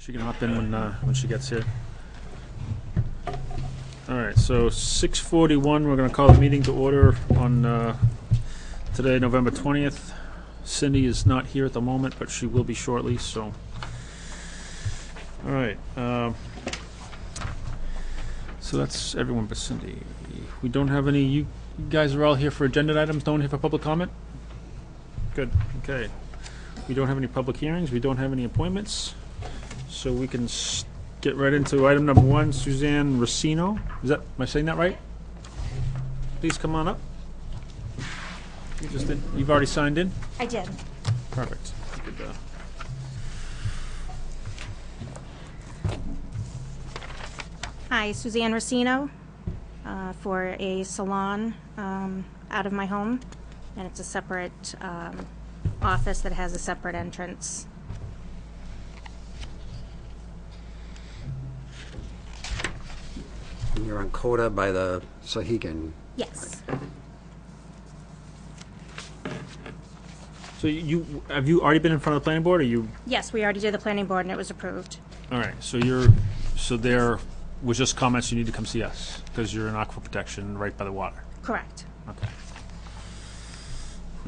She can hop in when she gets here. All right, so 6:41, we're going to call the meeting to order on today, November 20th. Cindy is not here at the moment, but she will be shortly, so. All right. So that's everyone but Cindy. We don't have any, you guys are all here for agenda items, no one here for public comment? Good, okay. We don't have any public hearings, we don't have any appointments, so we can get right into item number 1, Suzanne Racino. Am I saying that right? Please come on up. You've already signed in? I did. Perfect. Good, Hi, Suzanne Racino for a salon out of my home, and it's a separate office that has a separate entrance. And you're on Coda by the Sahegan. Yes. So have you already been in front of the planning board, or you? Yes, we already did the planning board, and it was approved. All right, so there was just comments you need to come see us, because you're in aquifer protection right by the water. Correct. Okay.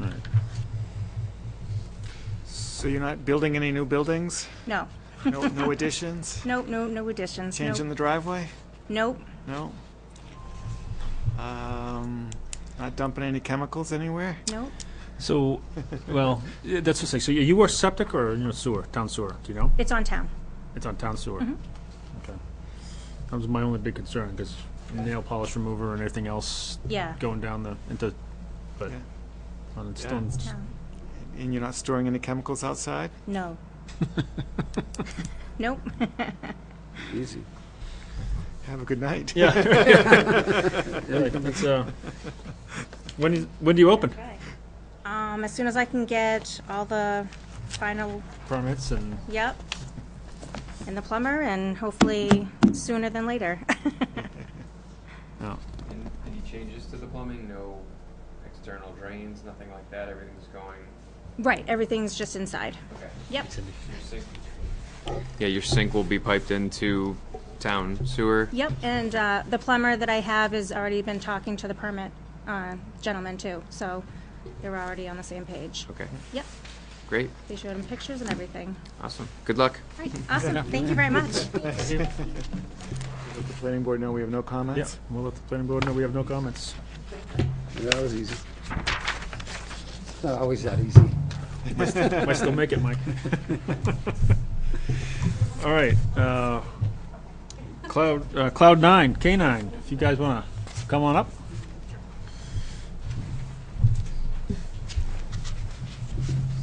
All right. So you're not building any new buildings? No. No additions? Nope, no additions. Changing the driveway? Nope. No? Not dumping any chemicals anywhere? Nope. So, well, that's the thing. So you were septic or sewer, town sewer? Do you know? It's on town. It's on town sewer. Mm-hmm. Okay. That was my only big concern, because nail polish remover and everything else Yeah. going down but Yeah. on Yeah. stone. It's town. And you're not storing any chemicals outside? No. Nope. Easy. Have a good night. Yeah. Right, that's, when do you open? Okay. As soon as I can get all the final, Permits and. yep, and the plumber, and hopefully sooner than later. Oh. And any changes to the plumbing? No external drains, nothing like that? Everything's going? Right, everything's just inside. Okay. Yep. Your sink? Yeah, your sink will be piped into town sewer? Yep, and the plumber that I have has already been talking to the permit gentleman too, so they're already on the same page. Okay, Yep, great, they showed him pictures and everything. awesome. Good luck. All right, awesome, thank you very much. Thank you. Let the planning board know we have no Yeah, comments? we'll let the planning board know we have no comments. That was easy. Not always that easy. Might still make it, Mike. All right, Cloud 9, K9, if you guys want to come on up.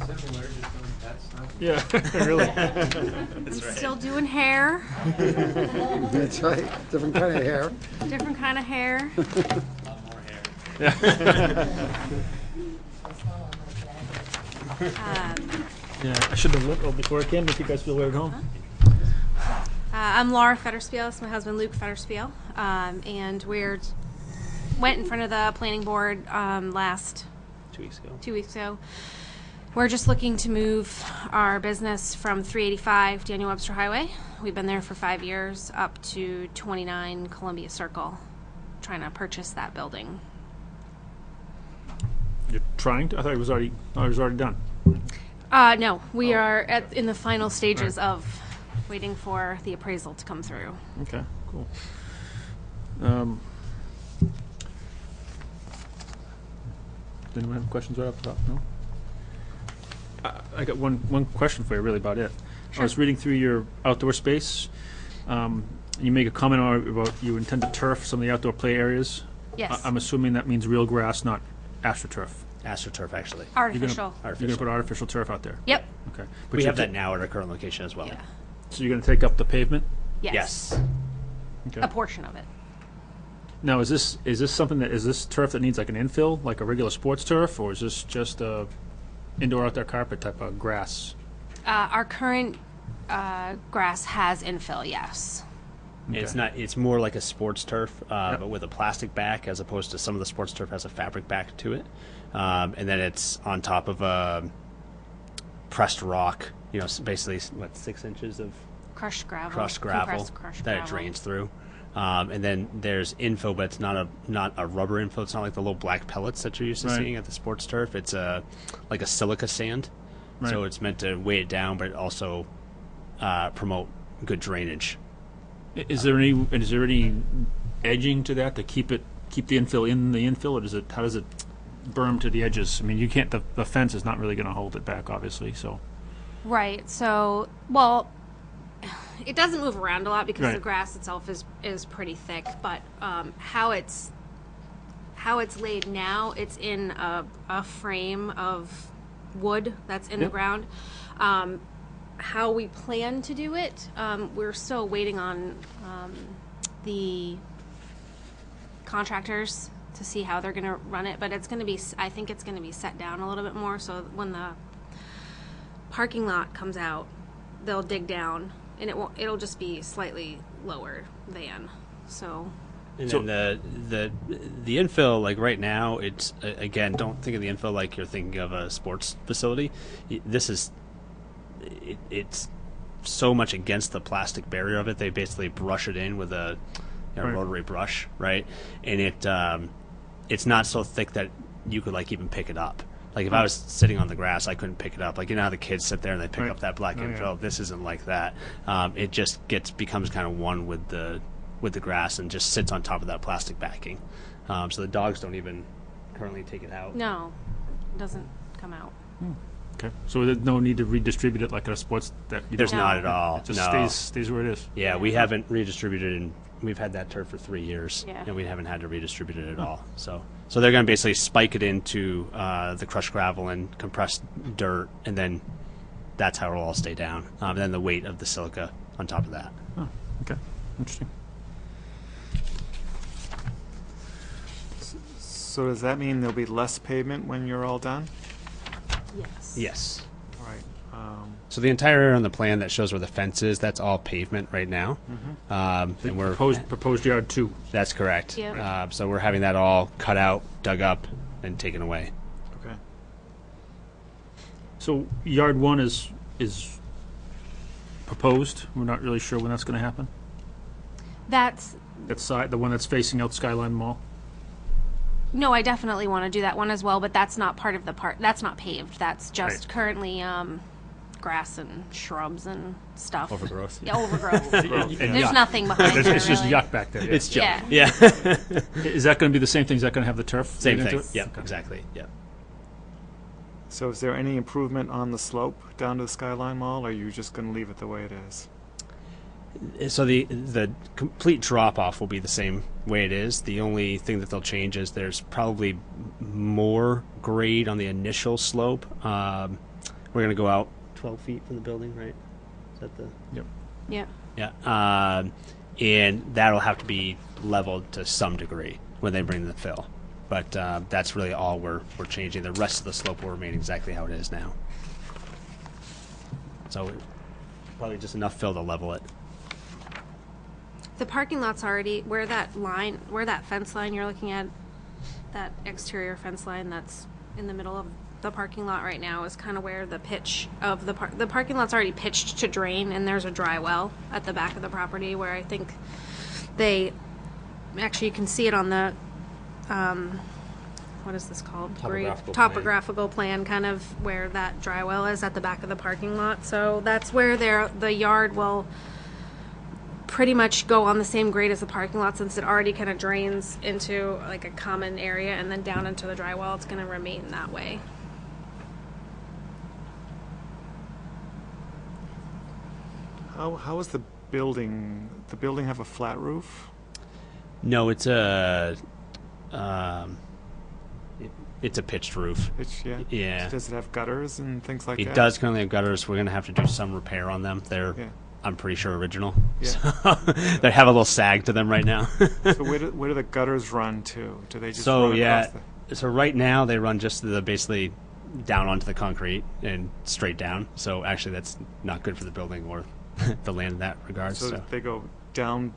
Similar, just doing pet stuff. Yeah, really. That's right. Still doing hair, That's right. Different kind of hair. different kind of hair. A lot more hair. Yeah, I should have looked before I came, if you guys feel we're at home. I'm Laura Fetterspiel. It's my husband Luke Fetterspiel, and went in front of the planning board 2 weeks ago. We're just looking to move our business from 385 Daniel Webster Highway. We've been there for 5 years, up to 29 Columbia Circle, trying to purchase that building. You're trying to? I thought it was already done. No, we are in the final stages of waiting for the appraisal to come through. Okay, cool. Does anyone have questions right off the top? No? I got one question for you, really, about it. I was reading through your outdoor space. You make a comment about you intend to turf some of the outdoor play areas. Yes. I'm assuming that means real grass, not AstroTurf. AstroTurf, actually. Artificial. You're going to put artificial turf out there? Yep. Okay. But We you're have that now at our current location as well. Yeah. So you're going to take up the pavement? Yes. Okay. A portion of it. Now, is this turf that needs like an infill, like a regular sports turf, or is this just a indoor-outdoor carpet type of grass? Our current grass has infill, yes. It's not. It's more like a sports turf, but with a plastic back, as opposed to some of the sports turf has a fabric back to it, and then it's on top of a pressed rock. You know, basically what 6 inches of Crushed gravel. crushed gravel Compressed crushed that it gravel. drains through. And then there's infill, but it's not a rubber infill. It's not like the little black pellets that you're used to Right. seeing at the sports turf. It's like a silica sand. So Right. it's meant to weigh it down, but also promote good drainage. Is there any edging to that to keep the infill in the infill, or how does it berm to the edges? I mean, you can't. The fence is not really going to hold it back, obviously. So Right. So, well, it doesn't move around a lot because the Right. grass itself is pretty thick. But how it's laid now, it's in a frame of wood that's in the Yep. ground. How we plan to do it, we're still waiting on the contractors to see how they're going to run it. But it's going to be, I think it's going to be set down a little bit more. So when the parking lot comes out, they'll dig down, and it'll just be slightly lower than. So And So- then the infill, like right now, it's again, don't think of the infill like you're thinking of a sports facility. This is it's so much against the plastic barrier of it. They basically brush it in with a Right. rotary brush, right? And it's not so thick that you could like even pick it up. Like if I was sitting on the grass, I couldn't pick it up. Like you know how the kids sit there and they pick Right. up that black Oh, yeah. infill. This isn't like that. It just becomes kind of one with the grass and just sits on top of that plastic backing. So the dogs don't even currently take it out. no, it doesn't come out. okay, so there's no need to redistribute it like at a sports that you There's don't- not at all. It just No. stays where it is. Yeah, we haven't redistributed, and we've had that turf for 3 years, Yeah. and we haven't had to redistribute it at all. So they're going to basically spike it into the crushed gravel and compressed dirt, and then that's how it'll all stay down. And then the weight of the silica on top of that. Oh, okay, interesting. So does that mean there'll be less pavement when you're all done? Yes. Yes. All right. So the entire area on the plan that shows where the fence is, that's all pavement right now. And we're Proposed yard 2. that's correct. Yeah. So we're having that all cut out, dug up, and taken away. Okay. So yard 1 is proposed. We're not really sure when that's going to happen. That's That side, the one that's facing out Skyline Mall. no, I definitely want to do that one as well, but that's not part of the part. That's not paved. That's just Right. currently grass and shrubs and stuff. Overgrowth. Yeah, overgrowth. And There's yuck. nothing behind It's there. just really. yuck back there. Yeah. It's junk. Yeah. Yeah. Is that going to be the same thing? Is that going to have the turf? Same leading thing. to it? Yeah, Okay. exactly. Yeah. So is there any improvement on the slope down to the Skyline Mall, or are you just going to leave it the way it is? So the complete drop off will be the same way it is. The only thing that they'll change is there's probably more grade on the initial slope. We're going to go out 12 feet from the building, right? Is that the Yep. Yeah. yeah? And that'll have to be leveled to some degree when they bring the fill. But that's really all we're changing. The rest of the slope will remain exactly how it is now. So probably just enough fill to level it. The parking lot's already where that fence line you're looking at, that exterior fence line that's in the middle of the parking lot right now is kind of where the pitch of the parking lot's already pitched to drain, and there's a dry well at the back of the property where I think they actually you can see it on the what is this called? Topographical plan, kind of where that dry well is at the back of the parking lot. So that's where the yard will pretty much go on the same grade as the parking lot, since it already kind of drains into like a common area and then down into the dry well. It's going to remain that way. How is the building? The building have a flat roof? No, it's a it's a pitched roof. Yeah. Yeah. Does it have gutters and things like that? It does currently have gutters. We're going to have to do some repair on them. They're, Yeah. I'm pretty sure, original. Yeah. So they have a little sag to them right now. So where do the gutters run to? Do they just So run yeah, across the... so right now they run just to the basically down onto the concrete and straight down. So actually, that's not good for the building or the land in that regard. So So they go down,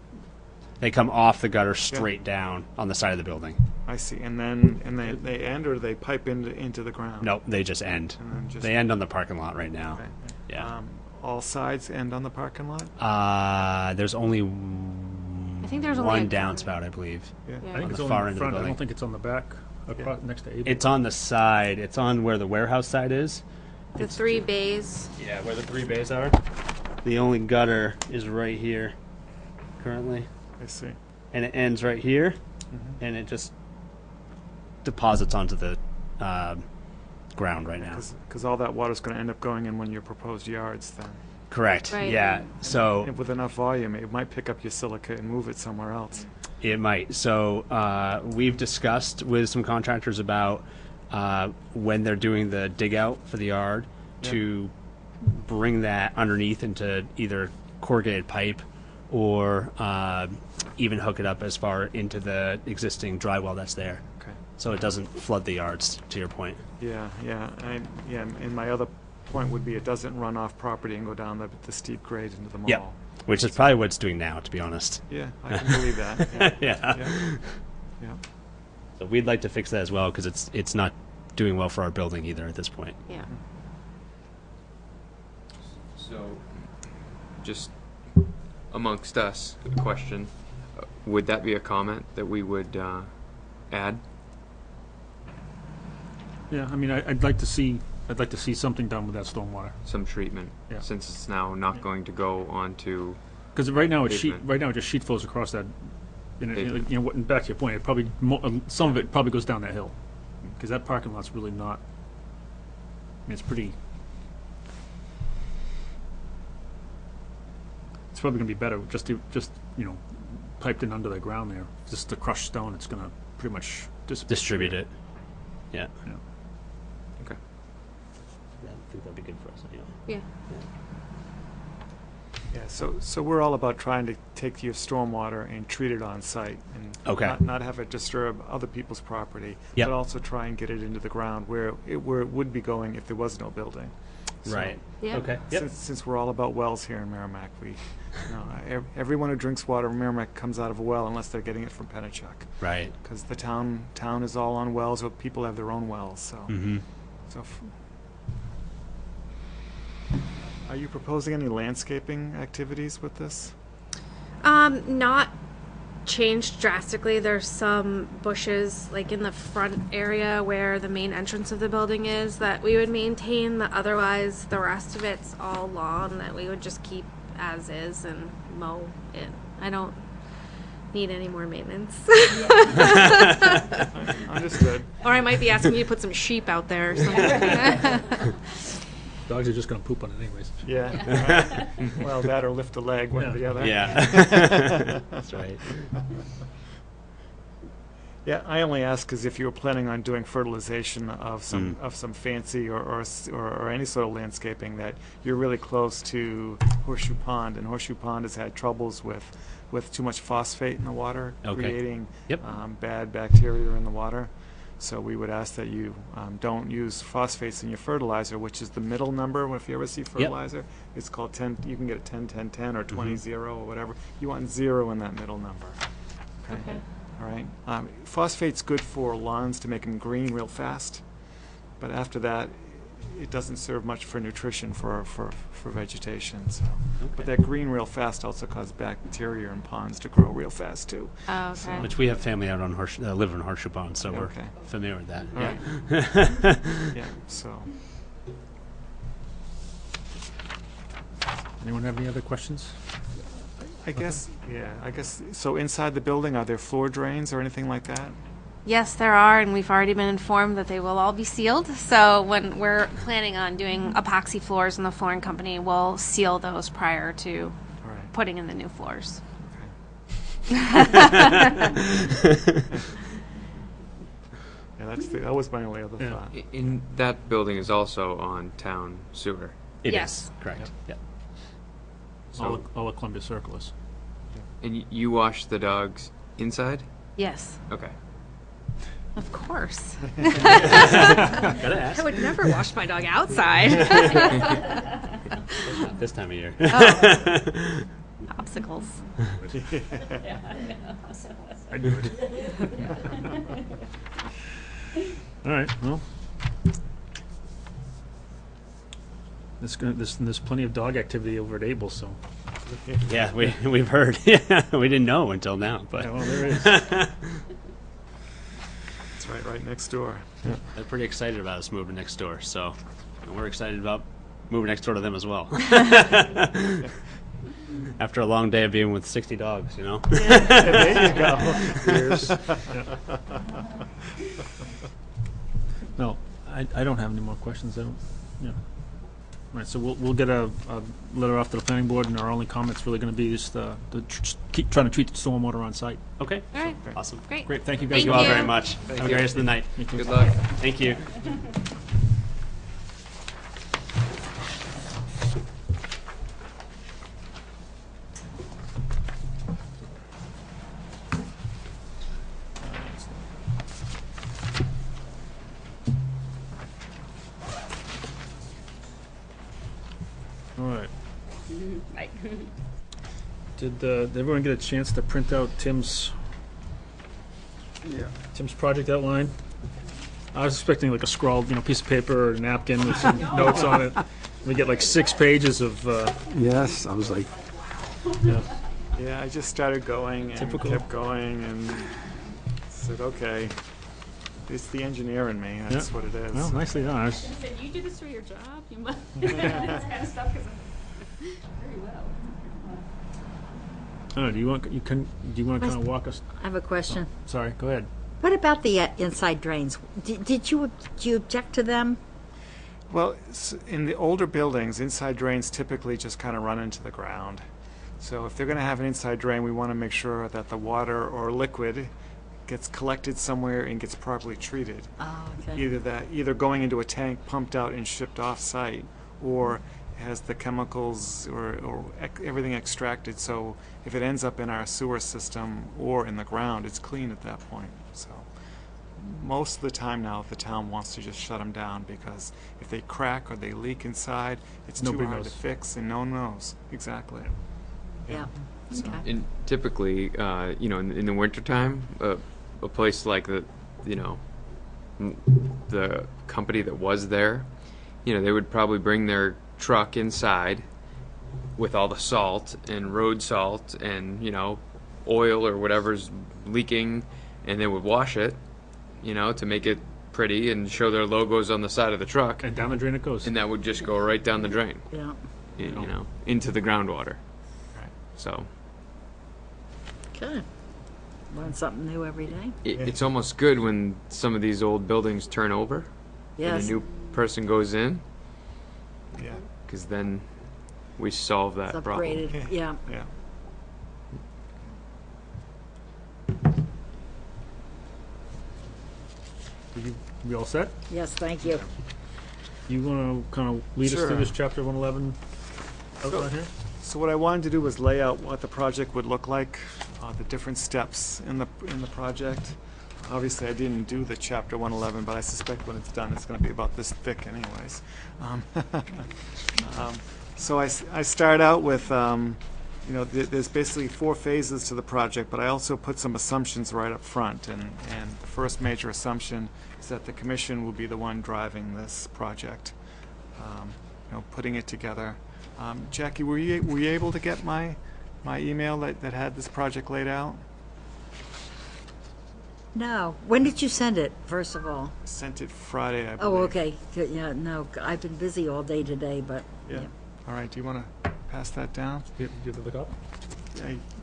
they come off the gutter straight down on the side of the building. I see, and then they end, or do they pipe into the ground? No, they just end. And then just... They end on the parking lot right now. Okay. Yeah. all sides end on the parking lot? There's only I think there's only one a downspout, I believe. Yeah. I think On it's the on far the end of the front. I building. don't think it's on the back, across, next to Able. It's on the side. It's on where the warehouse side is. The 3 bays. Yeah, where the 3 bays are. The only gutter is right here, currently, I see. and it ends right here, and it just deposits onto the ground right now. Because all that water's going to end up going in one of your proposed yards then. Correct. Right. Yeah. So And with enough volume, it might pick up your silica and move it somewhere else. it might. So we've discussed with some contractors about when they're doing the dig out for the yard to bring that underneath into either corrugated pipe or even hook it up as far into the existing dry well that's there, Okay. so it doesn't flood the yards. To your point. Yeah. And my other point would be it doesn't run off property and go down the steep grade into the mall. Yep. Which is probably what it's doing now, to be honest. Yeah, I can believe that. Yeah. Yeah. Yeah. So we'd like to fix that as well because it's not doing well for our building either at this point. Yeah. So, just amongst us, a question. Would that be a comment that we would add? Yeah, I mean, I'd like to see something done with that stormwater. Some treatment, Yeah. since it's now not going to go onto. Because right now, Pavement. it just sheet flows across that. And Pavement. and back to your point, it probably some of it probably goes down that hill, because that parking lot's really not. I mean, it's pretty. It's probably gonna be better just piped in under the ground there. Just the crushed stone, it's gonna pretty much Distribute it. Yeah. Yeah. Okay. Yeah, I think that'd be good for us. Anyway. Yeah. Yeah, so we're all about trying to take your stormwater and treat it on site and Okay. not have it disturb other people's property, Yep. but also try and get it into the ground where it would be going if there was no building. So, Right. Yeah. Okay. Yep. Since we're all about wells here in Merrimack, everyone who drinks water in Merrimack comes out of a well unless they're getting it from Pennachuck, Right. because the town is all on wells, or people have their own wells. So, Mm-hmm. so are you proposing any landscaping activities with this? Not changed drastically. There's some bushes like in the front area where the main entrance of the building is that we would maintain. That otherwise the rest of it's all lawn that we would just keep as is and mow it. I don't need any more maintenance. Understood. Or I might be asking you to put some sheep out there or something. Dogs are just gonna poop on it anyways. Yeah. Right. Well, that or lift a leg, one or the other. Yeah. That's right. Yeah, I only ask because if you were planning on doing fertilization of some fancy or any sort of landscaping, that you're really close to Horseshoe Pond, and Horseshoe Pond has had troubles with too much phosphate in the water, Okay. creating Yep. bad bacteria in the water. So we would ask that you don't use phosphates in your fertilizer, which is the middle number. If you ever see fertilizer, it's called 10. You can get a 10-10-10 or 20-0 or whatever. You want 0 in that middle number. Okay. All right. Phosphate's good for lawns to make them green real fast, but after that, it doesn't serve much for nutrition for vegetation. So, but that green real fast also causes bacteria in ponds to grow real fast too. Oh, okay. Which we have family out on live in Horseshoe Pond, so we're Okay. familiar with that. All Yeah. right. Yeah. So. Anyone have any other questions? I guess, so inside the building, are there floor drains or anything like that? Yes, there are, and we've already been informed that they will all be sealed. So when we're planning on doing epoxy floors in the flooring company, we'll seal those prior to All right. putting in the new floors. Yeah, that was my only other Yeah. thought. In that building is also on town sewer. It is Yes. correct. Yeah. So, All of Columbia Circle is. and you wash the dogs inside? Yes, Okay. of course. Gotta ask. I would never wash my dog outside. This time of year. Popsicles. I knew it. All right, well. There's plenty of dog activity over at Abel, so. Yeah, we've heard. Yeah, we didn't know until now, but Yeah, well, there is. It's right next door. they're pretty excited about us moving next door. So we're excited about moving next door to them as well. After a long day of being with 60 dogs, you know. There you go. Years. No, I don't have any more questions. I don't, yeah. All right, so we'll get a letter off to the planning board, and our only comment's really going to be just keep trying to treat the stormwater on site. Okay. All right. Awesome. Great. Great, thank you guys. Thank you all you. very much. Have a great rest of the night. Good luck. Thank you. All right. Did everyone get a chance to print out Tim's project outline? I was expecting like a scrawled, piece of paper or a napkin with some notes on it. We get like 6 pages of, Yes, I was like, yeah. Yeah, I just started going and Typical. kept going and said, okay, it's the engineer in me. That's Yeah. what it is. Well, nicely done. I said, you do this for your job? You must. This kind of stuff, because very well. I don't know, do you want to kind of walk us? I have a question. Sorry, go ahead. What about the inside drains? Did you object to them? Well, in the older buildings, inside drains typically just kind of run into the ground. So if they're going to have an inside drain, we want to make sure that the water or liquid gets collected somewhere and gets properly treated. Oh, okay. Either going into a tank, pumped out and shipped off site, or has the chemicals or everything extracted. So if it ends up in our sewer system or in the ground, it's clean at that point. So most of the time now, the town wants to just shut them down, because if they crack or they leak inside, it's Nobody too hard knows. to fix, and no one knows. Exactly. Yeah. So- Okay. And typically, in the wintertime, a place like the company that was there, they would probably bring their truck inside with all the salt and road salt and, oil or whatever's leaking, and they would wash it, to make it pretty and show their logos on the side of the truck, And down the drain it goes. and that would just go right down the drain, Yeah. into the groundwater. Right. So Okay. Learn something new every day. it's almost good when some of these old buildings turn over and Yes. a new person goes in, Yeah. because then we solve that It's problem. upgraded. Yeah. Yeah. We all set? Yes. Thank you. You want to kind of lead us Sure. through this chapter 111 outline here? So what I wanted to do was lay out what the project would look like, the different steps in the project. Obviously, I didn't do the chapter 111, but I suspect when it's done, it's going to be about this thick, anyways. So I start out with, there's basically 4 phases to the project, but I also put some assumptions right up front. And the first major assumption is that the commission will be the one driving this project, putting it together. Jackie, were you able to get my email that had this project laid out? No. When did you send it? First of all. Sent it Friday, I believe. Oh, okay. Good. Yeah. No. I've been busy all day today, but. Yeah. All right. Do you want to pass that down? Do you have the copy?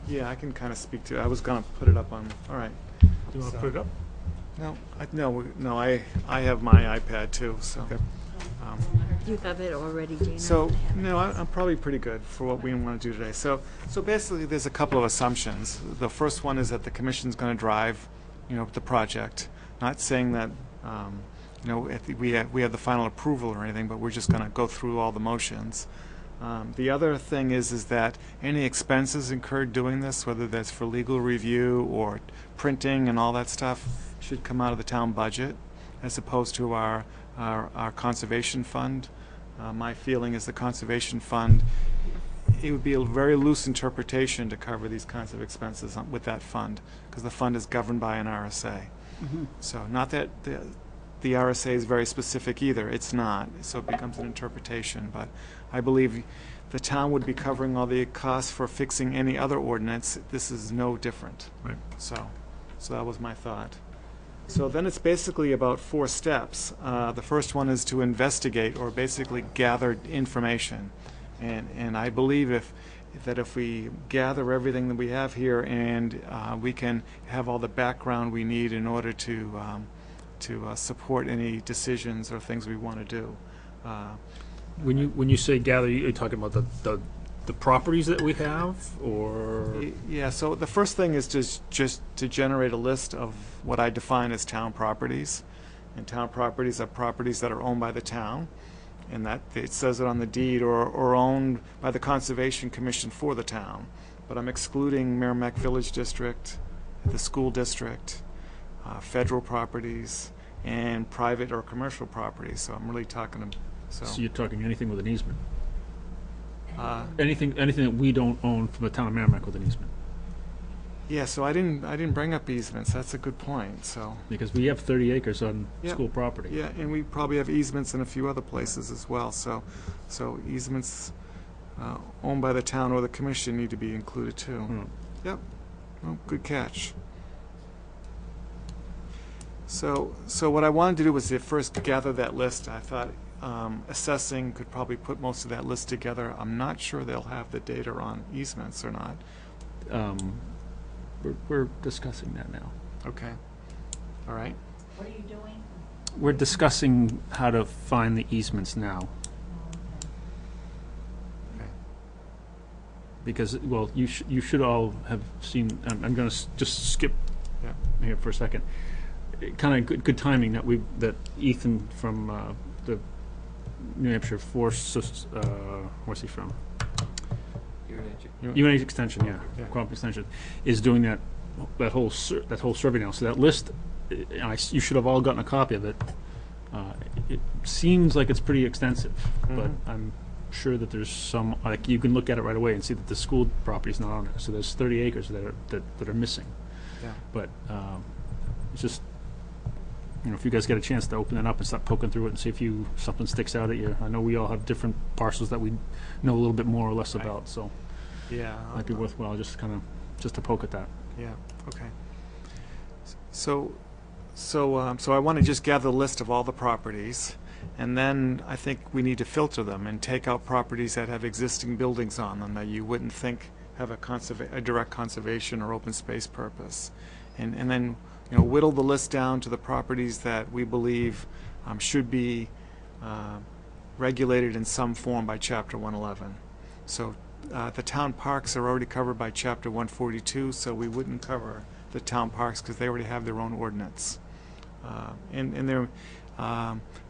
Yeah, I can kind of speak to it. I was going to put it up on. All right. Do you want to put it up? No. I have my iPad too. So. Okay. You have it already, Gina? So no, I'm probably pretty good for what we want to do today. So basically, there's a couple of assumptions. The first one is that the commission's going to drive, the project. Not saying that, we have the final approval or anything, but we're just going to go through all the motions. The other thing is that any expenses incurred doing this, whether that's for legal review or printing and all that stuff, should come out of the town budget, as opposed to our conservation fund. My feeling is the conservation fund, it would be a very loose interpretation to cover these kinds of expenses with that fund, because the fund is governed by an RSA. So not that the RSA is very specific either. It's not, so it becomes an interpretation. But I believe the town would be covering all the costs for fixing any other ordinance. This is no different. Right. So that was my thought. So then it's basically about 4 steps. The first one is to investigate or basically gather information. And I believe if we gather everything that we have here and we can have all the background we need in order to support any decisions or things we want to do. When you say gather, you're talking about the properties that we have, or Yeah, so the first thing is just to generate a list of what I define as town properties. And town properties are properties that are owned by the town, and that it says it on the deed, or owned by the Conservation Commission for the town. But I'm excluding Merrimack Village District, the school district, federal properties, and private or commercial properties. So I'm really talking. so you're talking anything with an easement. Anything that we don't own from the town of Merrimack with an easement. Yeah, so I didn't bring up easements. That's a good point. So Because we have 30 acres on Yeah. school property. yeah, and we probably have easements in a few other places as well. So easements owned by the town or the commission need to be included too. Hmm. Yep. Well, good catch. So what I wanted to do was to first gather that list. I thought assessing could probably put most of that list together. I'm not sure they'll have the data on easements or not. We're discussing that now. Okay. All right. What are you doing? We're discussing how to find the easements now. Okay. Because, well, you should all have seen, I'm going to just skip Yeah. here for a second. Kind of good timing that Ethan from the New Hampshire Forest, where's he from? UNH Extension, yeah, Yeah. Crop Extension, is doing that whole survey now. So that list, you should have all gotten a copy of it. It seems like it's pretty extensive, but I'm sure that there's some, like, you can look at it right away and see that the school property's not on there. So there's 30 acres that are missing. Yeah. But it's just, if you guys get a chance to open it up and start poking through it and see if something sticks out at you. I know we all have different parcels that we know a little bit more or less about, so Yeah. it might be worthwhile just to poke at that. Yeah. Okay. So I want to just gather a list of all the properties, and then I think we need to filter them and take out properties that have existing buildings on them that you wouldn't think have a direct conservation or open space purpose, and then whittle the list down to the properties that we believe should be regulated in some form by Chapter 111. So the town parks are already covered by Chapter 142, so we wouldn't cover the town parks because they already have their own ordinance. And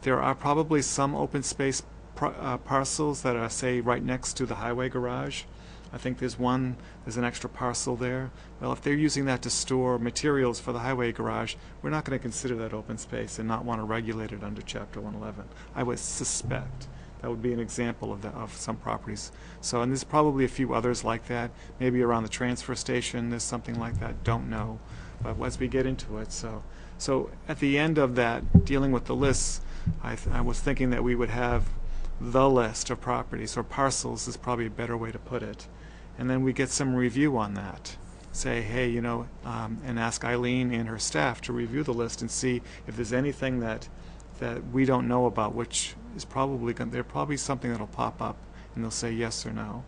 there are probably some open space parcels that are, say, right next to the highway garage. I think there's an extra parcel there. Well, if they're using that to store materials for the highway garage, we're not going to consider that open space and not want to regulate it under Chapter 111. I would suspect that would be an example of some properties. So, and there's probably a few others like that. Maybe around the transfer station, there's something like that. Don't know. But as we get into it, so at the end of that, dealing with the lists, I was thinking that we would have the list of properties, or parcels is probably a better way to put it. And then we get some review on that. Say, hey, and ask Eileen and her staff to review the list and see if there's anything that we don't know about, which is probably there's probably something that'll pop up, and they'll say yes or no.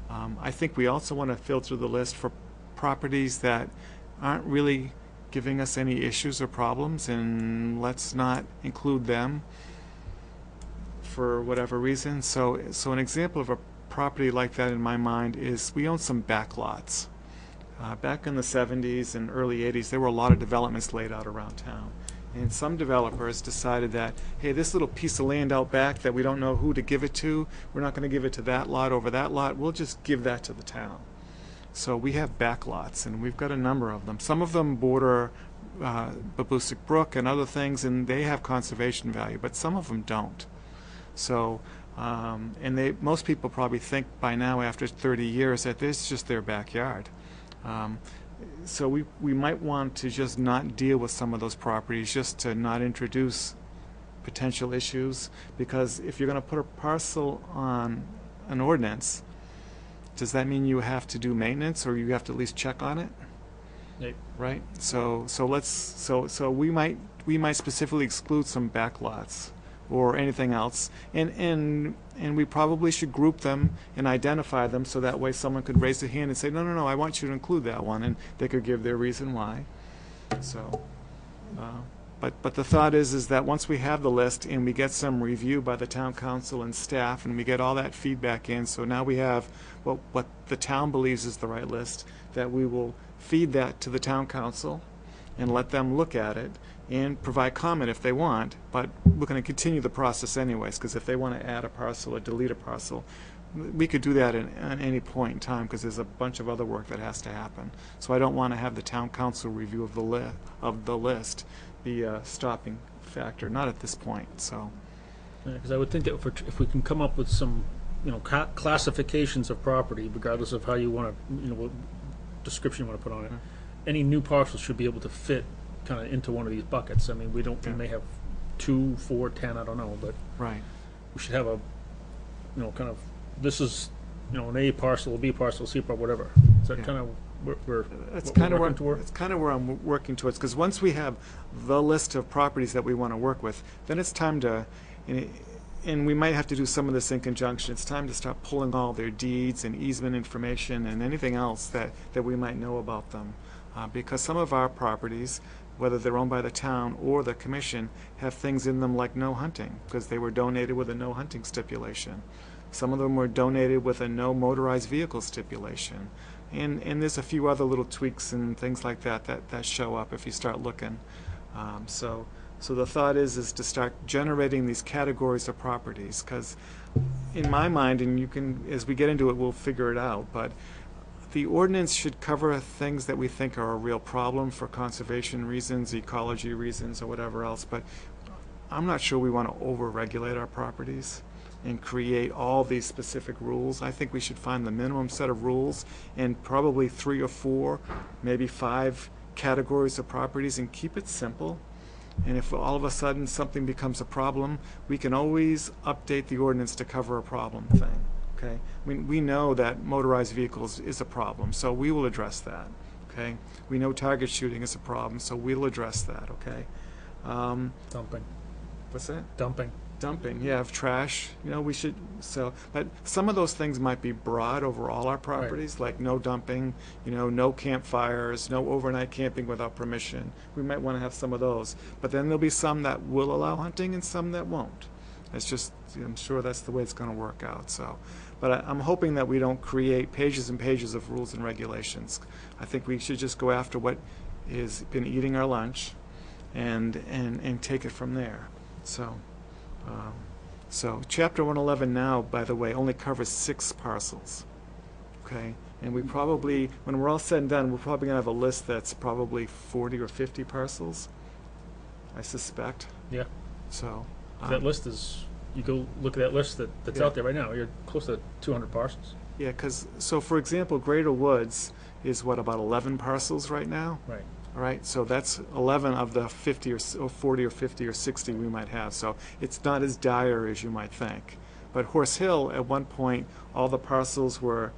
I think we also want to filter the list for properties that aren't really giving us any issues or problems, and let's not include them for whatever reason. So an example of a property like that in my mind is we own some back lots. Back in the 70s and early 80s, there were a lot of developments laid out around town. And some developers decided that, hey, this little piece of land out back that we don't know who to give it to, we're not going to give it to that lot over that lot, we'll just give that to the town. So we have back lots, and we've got a number of them. Some of them border Babusick Brook and other things, and they have conservation value, but some of them don't. So, and most people probably think by now, after 30 years, that this is just their backyard. so we might want to just not deal with some of those properties, just to not introduce potential issues, because if you're going to put a parcel on an ordinance, does that mean you have to do maintenance, or you have to at least check on it? Yep. Right? So we might specifically exclude some backlots or anything else, and we probably should group them and identify them, so that way someone could raise their hand and say, no, I want you to include that one, and they could give their reason why. So, but the thought is that once we have the list and we get some review by the town council and staff, and we get all that feedback in, so now we have what the town believes is the right list, that we will feed that to the town council and let them look at it and provide comment if they want, but we're going to continue the process anyways, because if they want to add a parcel or delete a parcel, we could do that at any point in time, because there's a bunch of other work that has to happen. So I don't want to have the town council review of the list be a stopping factor, not at this point. So, Because I would think that if we can come up with some, classifications of property, regardless of how you want to, what description you want to put on it, any new parcel should be able to fit kind of into one of these buckets. I mean, we may have 2, 4, 10, I don't know, but right. we should have a, kind of, this is, an A parcel, a B parcel, C parcel, whatever. Is that kind of That's what kind we're of working toward? It's kind of where I'm working towards, because once we have the list of properties that we want to work with, then it's time to, and we might have to do some of this in conjunction. It's time to start pulling all their deeds and easement information and anything else that we might know about them, because some of our properties, whether they're owned by the town or the commission, have things in them like no hunting, because they were donated with a no hunting stipulation. Some of them were donated with a no motorized vehicle stipulation. And there's a few other little tweaks and things like that show up if you start looking. So the thought is to start generating these categories of properties, because in my mind, and you can, as we get into it, we'll figure it out, but the ordinance should cover things that we think are a real problem for conservation reasons, ecology reasons, or whatever else, but I'm not sure we want to over-regulate our properties and create all these specific rules. I think we should find the minimum set of rules and probably 3 or 4, maybe 5 categories of properties, and keep it simple. And if all of a sudden something becomes a problem, we can always update the ordinance to cover a problem thing. Okay? I mean, we know that motorized vehicles is a problem, so we will address that. Okay? We know target shooting is a problem, so we'll address that. Okay? Dumping. What's that? Dumping. Dumping, yeah, of trash, we should, but some of those things might be broad over all our properties, like no dumping, no campfires, no overnight camping without permission. We might want to have some of those, but then there'll be some that will allow hunting and some that won't. It's just, I'm sure that's the way it's going to work out, so. But I'm hoping that we don't create pages and pages of rules and regulations. I think we should just go after what has been eating our lunch and take it from there, so. So Chapter 111 now, by the way, only covers 6 parcels, okay? And we probably, when we're all said and done, we're probably going to have a list that's probably 40 or 50 parcels, I suspect. Yeah. So That list is, you go look at that list that's Yeah. out there right now, you're close to 200 parcels. yeah, because, so for example, Greater Woods is what, about 11 parcels right now? Right. All right, so that's 11 of the 50 or 40 or 50 or 60 we might have. So it's not as dire as you might think. But Horse Hill, at one point, all the parcels were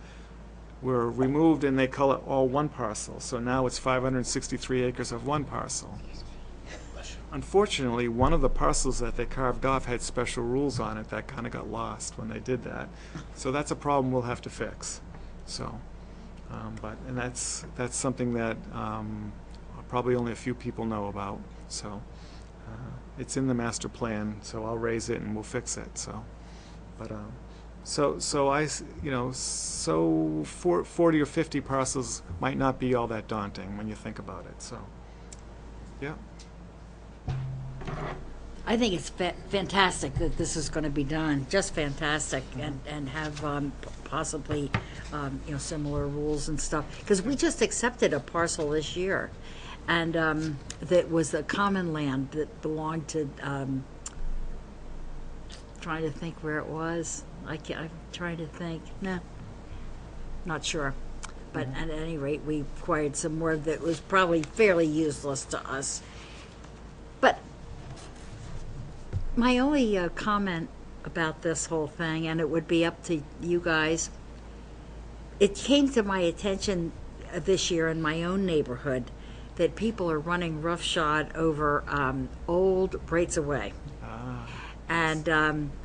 removed and they call it all one parcel. So now it's 563 acres of one parcel. Unfortunately, one of the parcels that they carved off had special rules on it that kind of got lost when they did that. So that's a problem we'll have to fix. So, and that's something that probably only a few people know about. So it's in the master plan. So I'll raise it and we'll fix it. So, but so 40 or 50 parcels might not be all that daunting when you think about it. So, yeah. I think it's fantastic that this is going to be done, just fantastic, and have possibly, similar rules and stuff. Because we just accepted a parcel this year, and that was the common land that belonged to, trying to think where it was. I'm trying to think. Nah, not sure. But at any rate, we acquired some more that was probably fairly useless to us. But my only comment about this whole thing, and it would be up to you guys, it came to my attention this year in my own neighborhood that people are running roughshod over old rights of way. And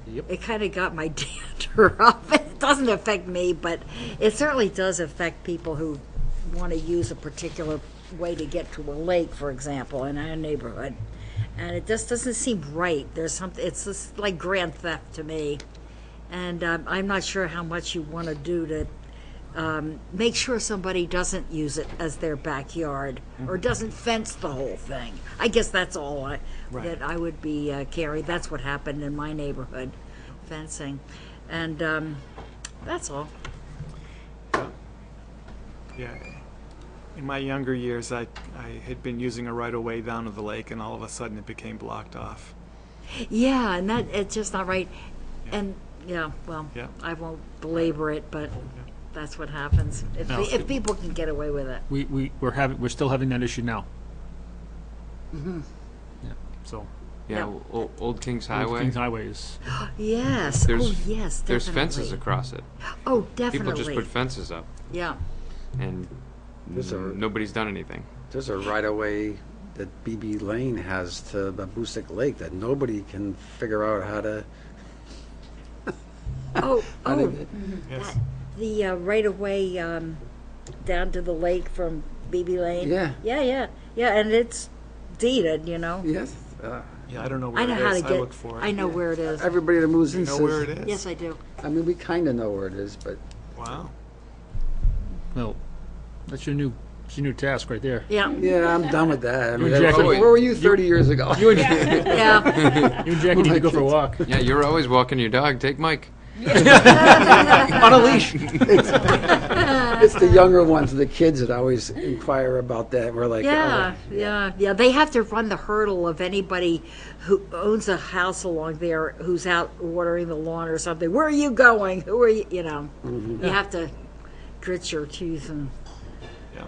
it kind of got my dander up. It doesn't affect me, but it certainly does affect people who want to use a particular way to get to a lake, for example, in our neighborhood. And it just doesn't seem right. There's something, it's just like grand theft to me. And I'm not sure how much you want to do to make sure somebody doesn't use it as their backyard or doesn't fence the whole thing. I guess that's all that I would be carried. That's what happened in my neighborhood, fencing. And that's all. Yeah. In my younger years, I had been using a right-of-way down to the lake, and all of a sudden it became blocked off. Yeah, and that it's just not right. Yeah. And yeah, well, Yeah. I won't belabor it, but that's what happens if people can get away with it. We're still having that issue now. Yeah. So Yeah, Old Kings Highway. Kings Highway is. Yes. There's- Oh, yes. There's definitely. fences across it. Oh, definitely. People just put fences up, Yeah. and There's a- nobody's done anything. There's a right-of-way that BB Lane has to Babusick Lake that nobody can figure out how to. Oh, how to oh. get- Yes. The right of way down to the lake from BB Lane. Yeah. Yeah. And it's deeded, you know. Yes. Yeah, I don't know where I know it how is. to I get. look for it. I know where it is. Everybody that moves You in know says, where it is? Yes, I do. I mean, we kind of know where it is, but Wow. Well, that's your new task right there. Yeah. yeah, I'm done with that. I mean, and Jackie- where were you 30 years ago? You and, Yeah. you and Jackie need to go for a walk Yeah, you're always walking your dog. Take Mike. on a leash. It's the younger ones, the kids that always inquire about that. We're like, Yeah. They have to run the hurdle of anybody who owns a house along there who's out watering the lawn or something. Where are you going? Who are you? You know, you have to grit your teeth, and Yeah.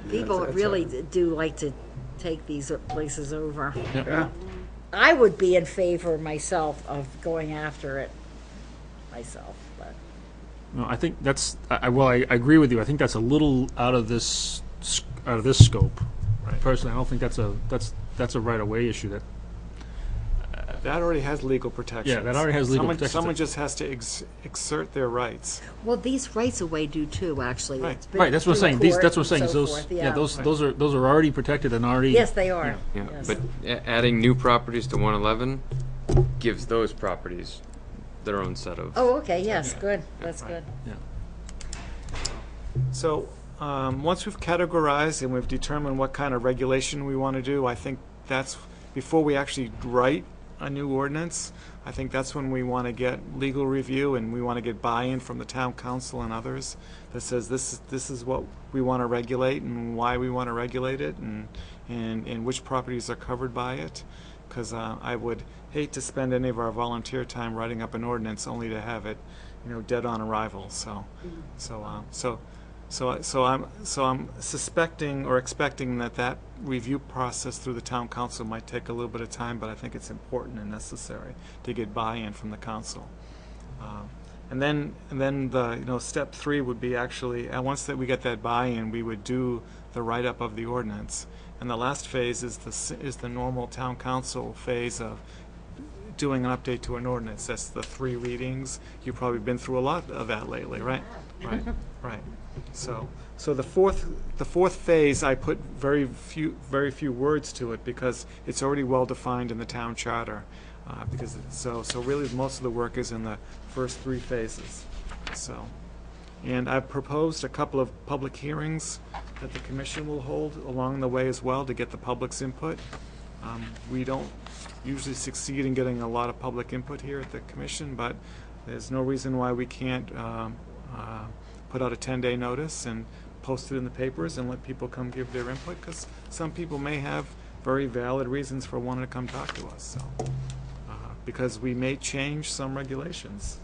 people that's really do like to take these places over. yeah. I would be in favor myself of going after it myself, but No, I think that's. I agree with you. I think that's a little out of this scope. Right. Personally, I don't think that's a right of way issue. That already has legal protection. Yeah, that already has legal protections. Someone just has to exert their rights. well, these rights of way do too. Actually, Right. It's been Right. That's what I'm through saying. court That's what I'm saying. and Is so those. forth, Yeah. Those are already protected and already. Yes, they are. Yeah, Yes. but adding new properties to 111 gives those properties their own set of. Oh, okay. Yes, good. That's good. Yeah. So once we've categorized and we've determined what kind of regulation we want to do, I think that's before we actually write a new ordinance. I think that's when we want to get legal review and we want to get buy-in from the town council and others that says this is what we want to regulate and why we want to regulate it and which properties are covered by it. Because I would hate to spend any of our volunteer time writing up an ordinance only to have it, dead on arrival. So I'm suspecting or expecting that review process through the town council might take a little bit of time, but I think it's important and necessary to get buy-in from the council. And then the step 3 would be actually once that we get that buy-in, we would do the write-up of the ordinance. And the last phase is the normal town council phase of doing an update to an ordinance. That's the 3 readings. You've probably been through a lot of that lately, right? Right. So the fourth phase, I put very few words to it because it's already well defined in the town charter. So really most of the work is in the first 3 phases. And I've proposed a couple of public hearings that the commission will hold along the way as well to get the public's input. We don't usually succeed in getting a lot of public input here at the commission, but there's no reason why we can't put out a 10-day notice and post it in the papers and let people come give their input, because some people may have very valid reasons for wanting to come talk to us. Because we may change some regulations,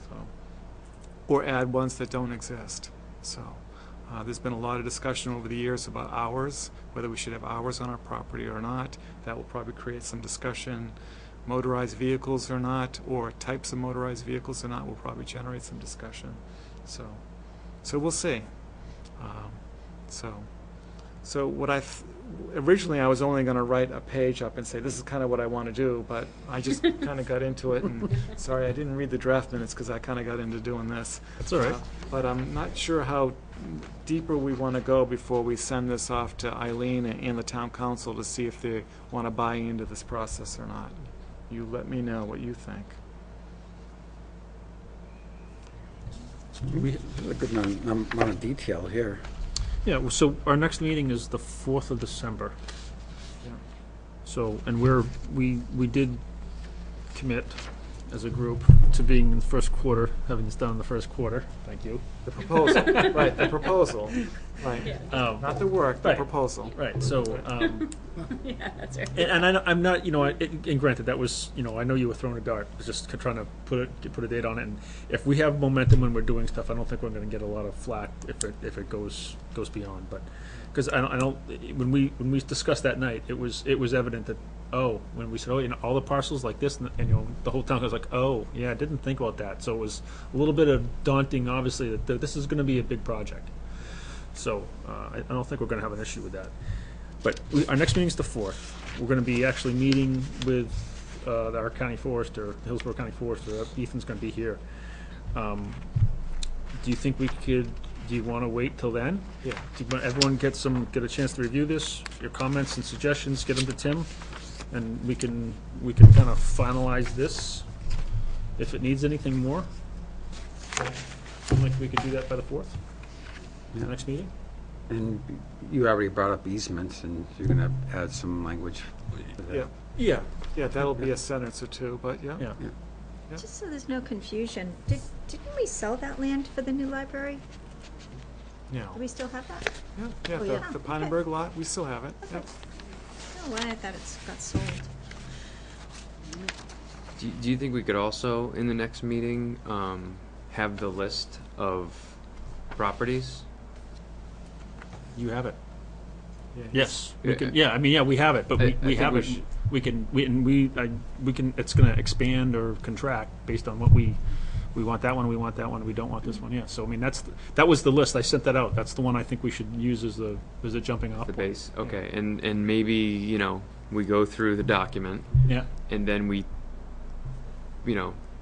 or add ones that don't exist. There's been a lot of discussion over the years about hours, whether we should have hours on our property or not. That will probably create some discussion. Motorized vehicles or not, or types of motorized vehicles or not, will probably generate some discussion. So we'll see. So what originally I was only going to write a page up and say this is kind of what I want to do, but I just kind of got into it, and sorry I didn't read the draft minutes because I kind of got into doing this. That's all right. But I'm not sure how deeper we want to go before we send this off to Eileen and the town council to see if they want to buy into this process or not. You let me know what you think. We, There's a good amount of detail here. yeah, well, so our next meeting is the 4th of December. Yeah. So, and we did commit as a group to being in the first quarter, having this done in the first quarter. Thank you. The proposal, right, the proposal, right. Not the work, the Right. proposal. Right, so, Yeah, that's right. and I'm not, and granted, that was, I know you were throwing a dart, I was just trying to put a date on it, and if we have momentum when we're doing stuff, I don't think we're gonna get a lot of flack if it goes beyond, but, because I don't, when we discussed that night, it was evident that, when we said, all the parcels like this, and the whole town was like, yeah, I didn't think about that, so it was a little bit of daunting, obviously, that this is gonna be a big project. So, I don't think we're gonna have an issue with that. But our next meeting's the 4th. We're going to be actually meeting with our county forester, Hillsborough County Forester. Ethan's going to be here. Do you think we could? Do you want to wait till then? Yeah. Do you want everyone get a chance to review this? Your comments and suggestions, get them to Tim, and we can kind of finalize this. If it needs anything more, like we could do that by the 4th. The next meeting. And you already brought up easements, and you're going to add some language. with that. Yeah, that'll be a sentence or two, but yeah. Yeah. Just so there's no confusion, didn't we sell that land for the new library? Yeah. Do we still have that? Yeah, Oh, the yeah. Pannenberg lot, we still have it. Okay. Yep. Oh, why I thought it got sold. Do you think we could also, in the next meeting, have the list of properties? You have it. Yeah, Yes, we Yeah. can. Yeah, I mean, yeah, we have it, but I we think have we it. should- We can. We can. It's going to expand or contract based on what we want. That one. We want that one. We don't want this one. Yeah. So I mean, that was the list. I sent that out. That's the one I think we should use as a jumping off The point. base, okay, and maybe, we go through the document, Yeah. and then we,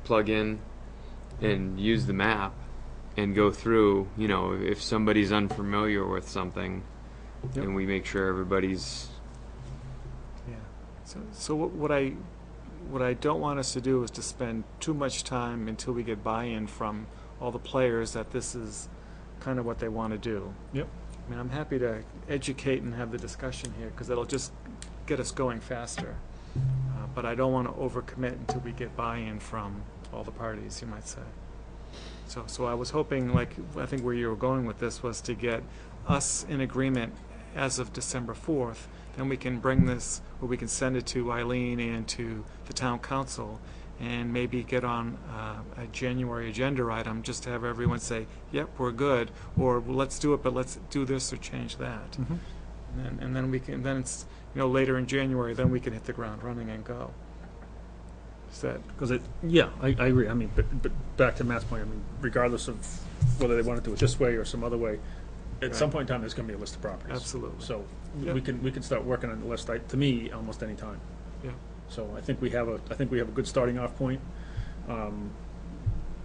plug in and use the map and go through, if somebody's unfamiliar with something, Yep. and we make sure everybody's, Yeah. So what I don't want us to do is to spend too much time until we get buy-in from all the players that this is kind of what they want to do. Yep. I mean, I'm happy to educate and have the discussion here because that'll just get us going faster. But I don't want to overcommit until we get buy-in from all the parties, you might say. So I was hoping, I think where you were going with this was to get us in agreement as of December 4th. Then we can bring this, or we can send it to Eileen and to the town council, and maybe get on a January agenda item just to have everyone say, yep, we're good, or well, let's do it, but let's do this or change that. Mhm. And then we can, then it's, later in January, then we can hit the ground running and go. Is that, Because I agree. I mean, but back to Matt's point. I mean, regardless of whether they want to do it this way or some other way, at some Right. point in time, there's going to be a list of properties. Absolutely. So Yep. we can start working on the list. To me, almost any time. yeah. So I think we have a good starting off point. And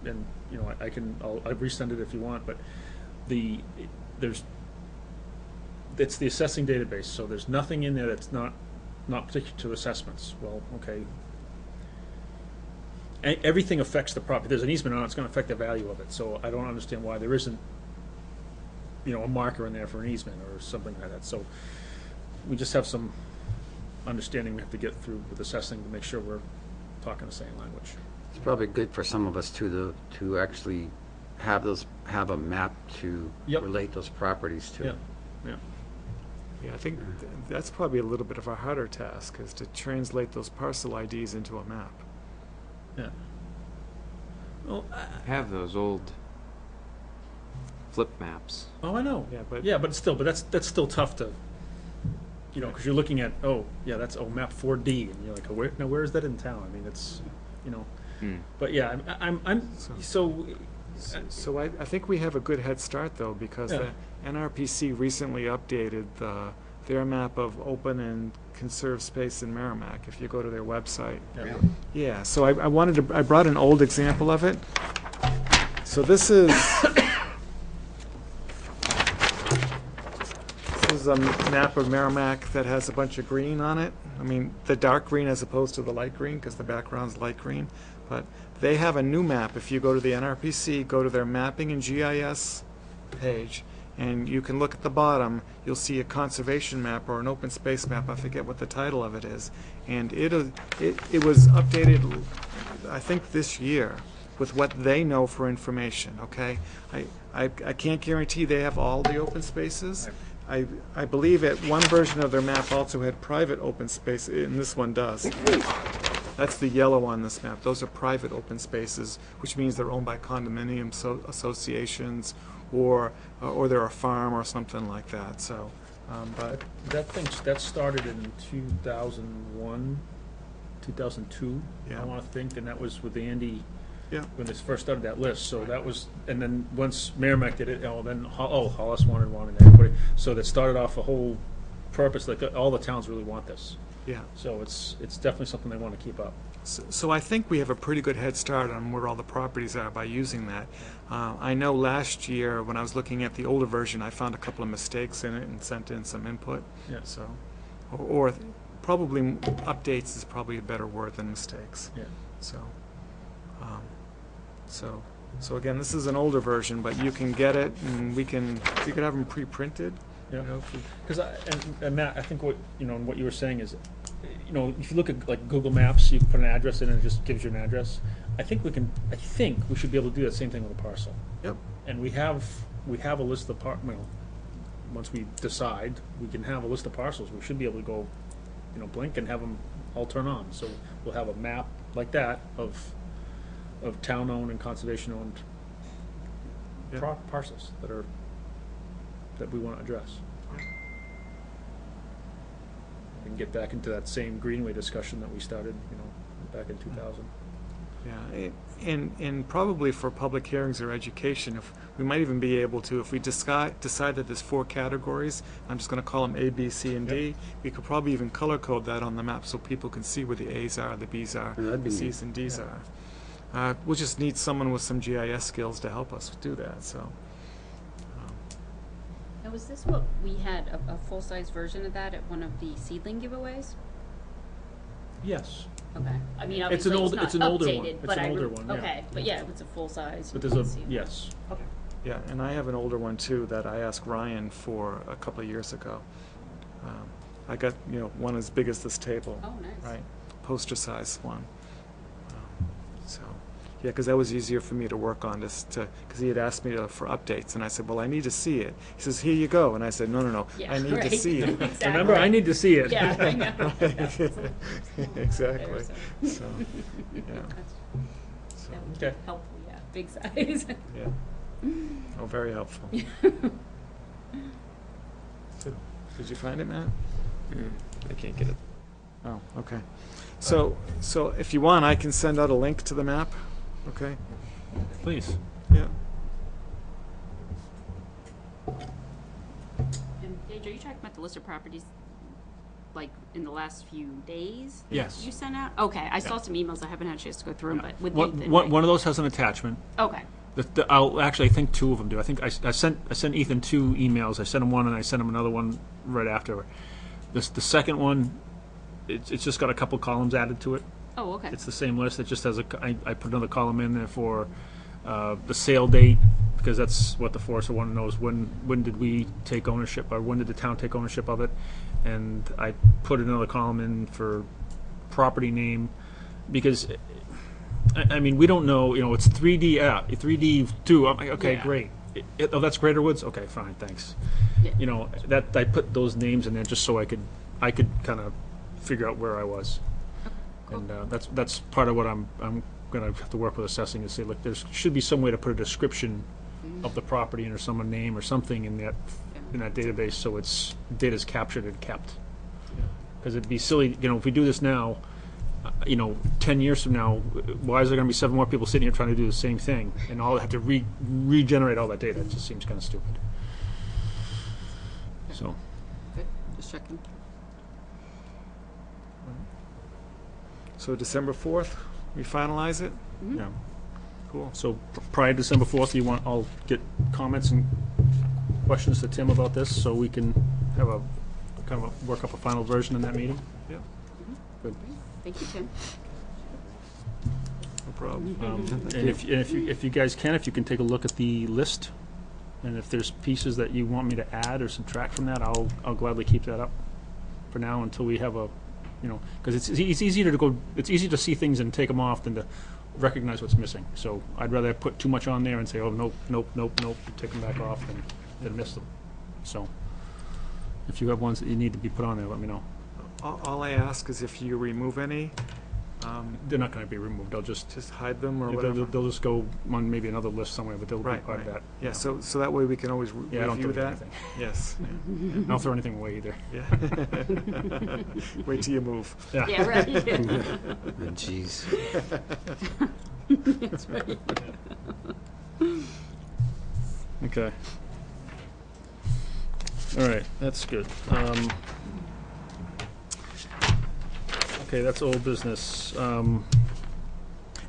I'll resend it if you want, but it's the assessing database, so there's nothing in there that's not particular to assessments. Well, okay. Everything affects the property. There's an easement on it, it's gonna affect the value of it, so I don't understand why there isn't, a marker in there for an easement or something like that. So we just have some understanding we have to get through with assessing to make sure we're talking the same language. It's probably good for some of us too to actually have a map to Yep. relate those properties to. Yeah, yeah. Yeah, I think that's probably a little bit of a harder task, is to translate those parcel IDs into a map. Yeah. Well, have those old flip maps. Oh, I know. Yeah, But still, that's still tough to, because you're looking at, that's map 4D, and you're like, where is that in town? I mean, it's, But yeah, So I think we have a good head start, though, because the NRPC recently updated their map of open and conserved space in Merrimack, if you go to their website. Yeah, so I brought an old example of it. So this is a map of Merrimack that has a bunch of green on it. I mean, the dark green as opposed to the light green, because the background's light green. But they have a new map. If you go to the NRPC, go to their mapping and GIS page, and you can look at the bottom, you'll see a conservation map or an open space map. I forget what the title of it is. And it was updated, I think, this year with what they know for information, okay? I can't guarantee they have all the open spaces. I believe that one version of their map also had private open space, and this one does. That's the yellow on this map. Those are private open spaces, which means they're owned by condominium associations, or they're a farm or something like that. So, but that started in 2001, 2002. Yeah. I want to think, and that was with Andy. Yeah. When they first started that list, so that was, and then once Merrimack did it, then Hollis wanted everybody. So that started off a whole purpose. Like all the towns really want this. yeah. So it's definitely something they want to keep up. So I think we have a pretty good head start on where all the properties are by using that. I know last year when I was looking at the older version, I found a couple of mistakes in it and sent in some input. Yeah. So, or probably updates is probably a better word than mistakes. Yeah. So again, this is an older version, but you can get it, and you could have them pre-printed. Yeah. Because and Matt, I think what you were saying is, if you look at like Google Maps, you can put an address in and it just gives you an address. I think we should be able to do that same thing with a parcel. Yep. And we have a list of once we decide, we can have a list of parcels. We should be able to go, blink and have them all turn on. So we'll have a map like that of town-owned and conservation-owned parcels that we want to address. And get back into that same Greenway discussion that we started, back in 2000. Yeah, and probably for public hearings or education, if we might even be able to, if we decide that there's 4 categories, I'm just going to call them A, B, C, and D. We could probably even color code that on the map so people can see where the A's are, the B's are, the C's and D's are. We'll just need someone with some GIS skills to help us do that. So. Now, was this what we had, a full-size version of that at one of the seedling giveaways? Yes. Okay. I mean, It's obviously an older updated, one. It's but an older one. Yeah. Okay, but yeah, it's a full-size. But there's yes. Okay. Yeah, and I have an older one too that I asked Ryan for a couple of years ago. I got one as big as this table. Oh, nice. Right, poster size one. So, yeah, because that was easier for me to work on because he had asked me for updates, and I said, well, I need to see it. He says, here you go, and I said, no, Yeah, I need to see it. Exactly. Remember, I need to see it. Yeah, I know. Exactly. There, So, yeah. So, That would Okay. be helpful, yeah, big size. yeah. Oh, very helpful. Did you find it, Matt? I can't get it. Oh, okay. So if you want, I can send out a link to the map. Okay. Please. Yeah. And Paige, are you talking about the list of properties, like, in the last few days? Yes. You sent out? Okay, I saw some emails, I haven't had a chance to go through them, but with One Ethan, right? of those has an attachment. Okay, I think 2 of them do. I think I sent Ethan 2 emails. I sent him one and I sent him another one right after. The second one, it's just got a couple columns added to it. oh, okay. It's the same list. It just has I put another column in there for the sale date, because that's what the Forester one knows. When did we take ownership, or when did the town take ownership of it? And I put another column in for property name, because I mean, we don't know. It's 3D. 3D2. I'm like, okay, Yeah. great. Oh, that's Greater Woods. Okay, fine, thanks. Yeah. That I put those names in there just so I could kind of figure out where I was. Cool. And that's part of what I'm going to have to work with assessing, is say, look, there should be some way to put a description of the property and or someone's name or something in that database, so it's data's captured and kept. Because it'd be silly, if we do this now, 10 years from now, why is there going to be 7 more people sitting here trying to do the same thing and all have to regenerate all that data? It just seems kind of stupid. So, Good, just checking. So December 4th, we finalize it? yeah. Cool. So prior to December 4th, I'll get comments and questions to Tim about this, so we can have work up a final version in that meeting. Yeah, Good. Thank you, Tim. no problem. And if you guys can, if you can take a look at the list, and if there's pieces that you want me to add or subtract from that, I'll gladly keep that up for now until we have because it's easier to see things and take them off than to recognize what's missing. So I'd rather put too much on there and say, oh, nope, take them back off than miss them. So if you have ones that you need to be put on there, let me know. All I ask is if you remove any, They're not going to be removed. They'll just hide them or whatever. they'll just go on maybe another list somewhere, but they'll be Right, part of right. that. Yeah, so that way we can always Yeah, I don't review delete that. anything. Yes. I don't throw anything away either. Yeah. Wait till you move. Yeah. Yeah, right. Jeez. That's right. Okay. All right, that's good. Okay, that's old business.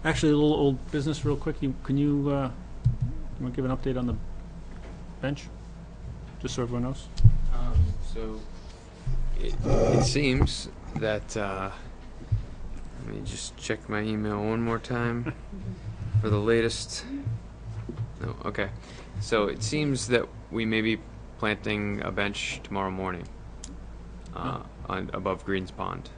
Actually, a little old business real quick. Can you want to give an update on the bench? Just so everyone knows. So it seems that let me just check my email one more time for the latest. No, okay. So it seems that we may be planting a bench tomorrow morning above Greens Pond.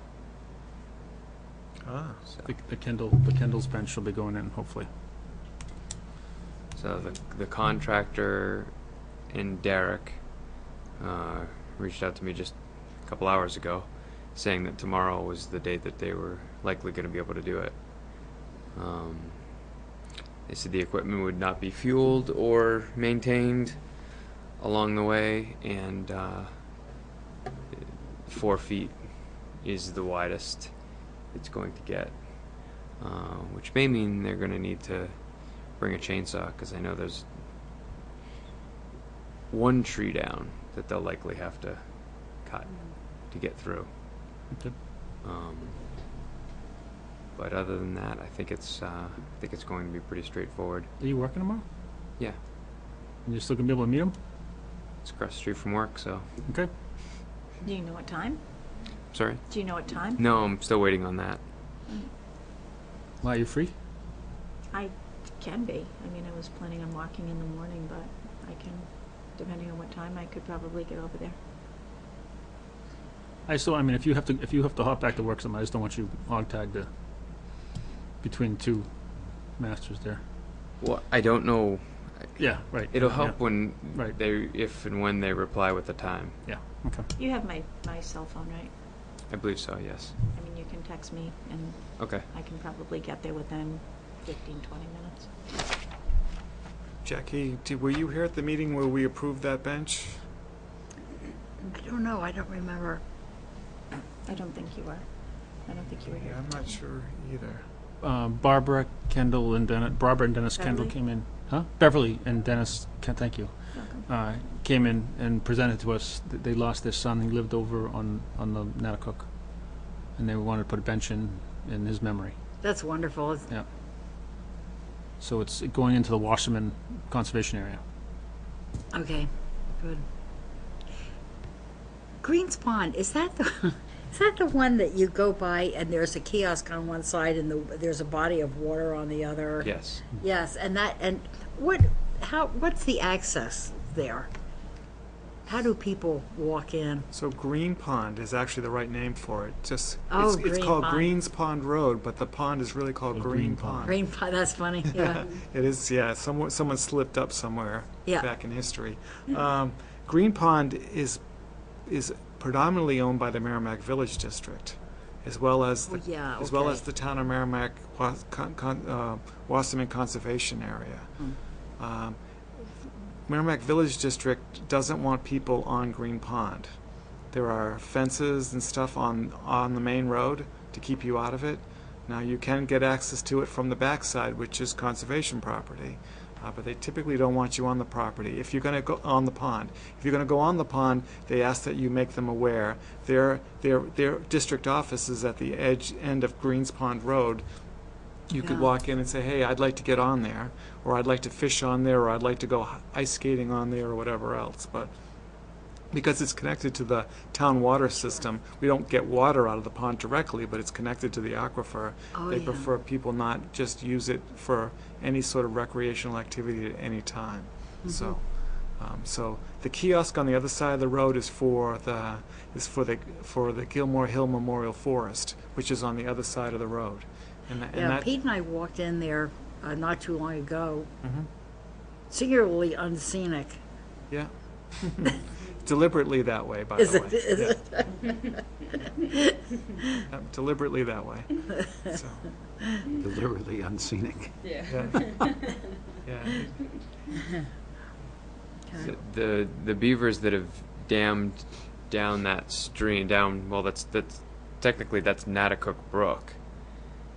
Ah. So, The Kendall's bench will be going in, hopefully. so the contractor and Derek reached out to me just a couple hours ago, saying that tomorrow was the date that they were likely going to be able to do it. They said the equipment would not be fueled or maintained along the way, and 4 feet is the widest it's going to get, which may mean they're going to need to bring a chainsaw, because I know there's one tree down that they'll likely have to cut to get through. Okay. But other than that, I think it's going to be pretty straightforward. Are you working tomorrow? Yeah, And you're still gonna be able to meet them? it's across the street from work, so. Okay. Do you know what time? Sorry? Do you know what time? No, I'm still waiting on that. Are you free? I can be. I mean, I was planning on walking in the morning, but I can, depending on what time, I could probably get over there. If you have to hop back to work something, I just don't want you hog-tagged between two masters there. Well, I don't know. Yeah, right. It'll Yeah. help when Right. if and when they reply with the time. Yeah, okay. You have my cell phone, right? I believe so, yes. I mean, you can text me, and Okay. I can probably get there within 15, 20 minutes. Jackie, were you here at the meeting where we approved that bench? I don't know. I don't remember. I don't think you were. I don't think you were Yeah, here. I'm not sure either. Barbara, Kendall, and Dennis Kendall Beverly? came in. Huh? Beverly and Dennis, thank you, Welcome. came in and presented to us. They lost their son. He lived over on the Natticook, and they wanted to put a bench in his memory. That's wonderful. Yeah. So it's going into the Wasserman Conservation Area. Okay, good. Greens Pond, is that the one that you go by and there's a kiosk on one side and there's a body of water on the other? Yes. Yes, and what's the access there? How do people walk in? So Green Pond is actually the right name for it. Just Oh, it's Green called Pond. Greens Pond Road, but the pond is really called Green Pond. Green Pond, that's funny. Yeah. It is, yeah. Someone slipped up somewhere Yeah. back in history. Green Pond is predominantly owned by the Merrimack Village District, as well as Oh, yeah, as well okay. as the town of Merrimack Wasserman Conservation Area. Merrimack Village District doesn't want people on Green Pond. There are fences and stuff on the main road to keep you out of it. Now, you can get access to it from the backside, which is conservation property, but they typically don't want you on the property. If you're going to go on the pond, if you're going to go on the pond, they ask that you make them aware. Their district office is at the end of Greens Pond Road. You could walk in and say, hey, I'd like to get on there, or I'd like to fish on there, or I'd like to go ice skating on there, or whatever else. But because it's connected to the town water system, we don't get water out of the pond directly, but it's connected to the aquifer. They prefer people not just use it for any sort of recreational activity at any time. So the kiosk on the other side of the road is for the Gilmore Hill Memorial Forest, which is on the other side of the road. And Pete and I walked in there not too long ago, singularly unscenic. Yeah. Deliberately that way, by the way. Is it? Deliberately that way. So. Deliberately unscenic. Yeah. The beavers that have dammed down that stream, that's technically that's Natticook Brook.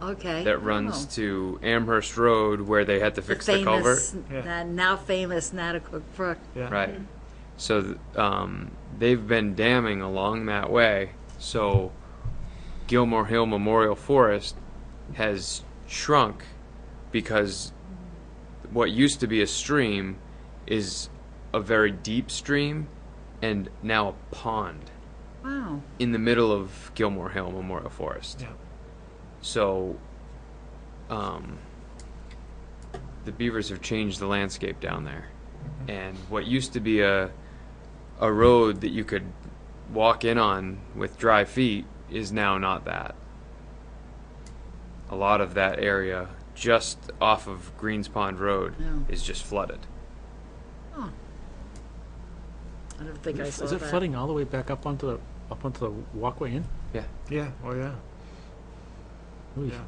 Okay. That runs to Amherst Road, where they had to fix the culvert. That now famous Natticook Brook. Yeah. Right. So they've been damming along that way. So Gilmore Hill Memorial Forest has shrunk because what used to be a stream is a very deep stream and now a pond. Wow. In the middle of Gilmore Hill Memorial Forest. Yeah. So the beavers have changed the landscape down there. And what used to be a road that you could walk in on with dry feet is now not that. A lot of that area just off of Greens Pond Road is just flooded. Oh. I don't think I saw Is it that. flooding all the way back up onto the walkway in? Yeah. Yeah. Oh, yeah. Ooh. Yeah.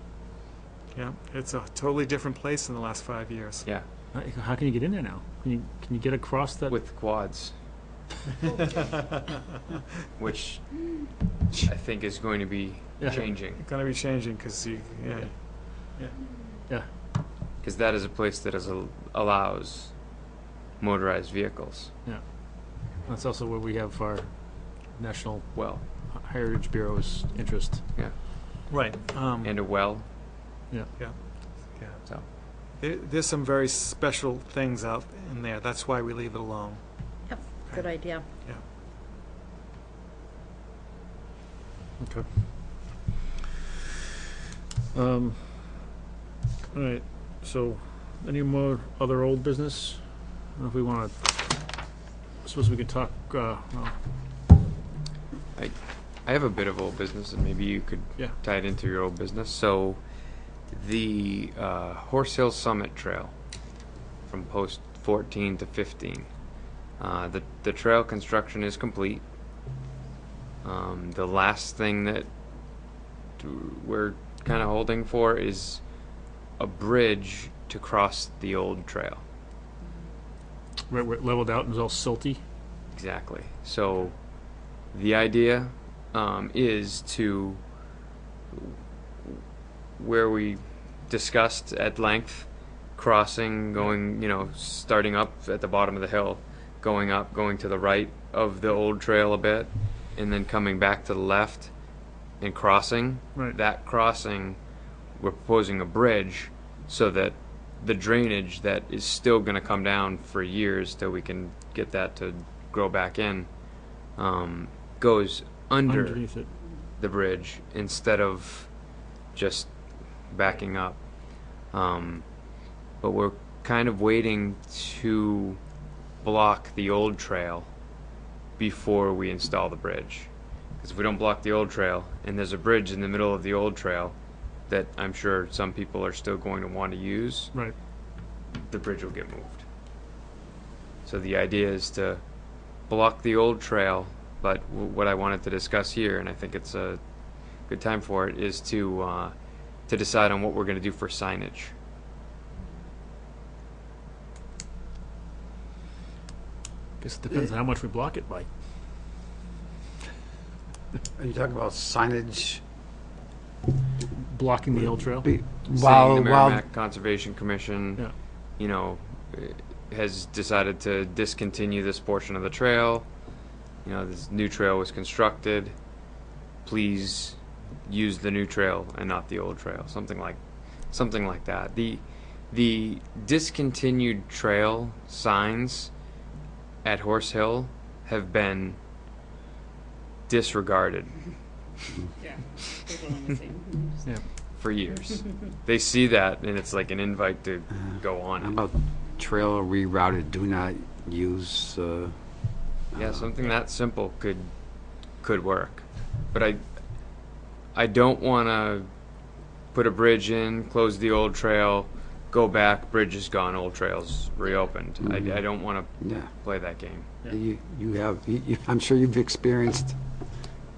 Yeah. It's a totally different place in the last 5 years. Yeah. How can you get in there now? Can you get across that? With quads. Which I think is going to be changing. It's going to be changing because Yeah. Because that is a place that allows motorized vehicles. Yeah. That's also where we have our National Well. Heritage Bureau's interest. Yeah. Right. And a well. Yeah. Yeah. Yeah. So. There's some very special things out in there. That's why we leave it alone. Yep. Good idea. Yeah. Okay. All right. So, any more other old business? I don't know if we want to. I suppose we could talk. Well, I have a bit of old business, and maybe you could tie it into your old business. So, the Horse Hill Summit Trail from post 14 to 15. The trail construction is complete. The last thing that we're kind of holding for is a bridge to cross the old trail. right where it leveled out and was all silty. Exactly. So the idea is to, where we discussed at length, crossing, going, starting up at the bottom of the hill, going up, going to the right of the old trail a bit, and then coming back to the left and crossing. Right. That crossing, we're proposing a bridge so that the drainage that is still going to come down for years till we can get that to grow back in, goes Underneath it. the bridge instead of just backing up. But we're kind of waiting to block the old trail before we install the bridge. Because if we don't block the old trail, and there's a bridge in the middle of the old trail that I'm sure some people are still going to want to use, Right. the bridge will get moved. So the idea is to block the old trail, but what I wanted to discuss here, and I think it's a good time for it, is to decide on what we're going to do for signage. Guess it depends on how much we block it by. Are you talking about signage? Blocking the old trail? Seeing the While Merrimack Conservation Commission, Yeah. you know, has decided to discontinue this portion of the trail. You know, this new trail was constructed. Please use the new trail and not the old trail. Something like that. The discontinued trail signs at Horse Hill have been disregarded Yeah. They're going the same. Yeah. for years. They see that and it's like an invite to go on how it. about trail rerouted, do not use, Yeah, something that simple could work. But I don't want to put a bridge in, close the old trail, go back, bridge is gone, old trail's reopened. I don't want to yeah. play that game. I'm sure you've experienced,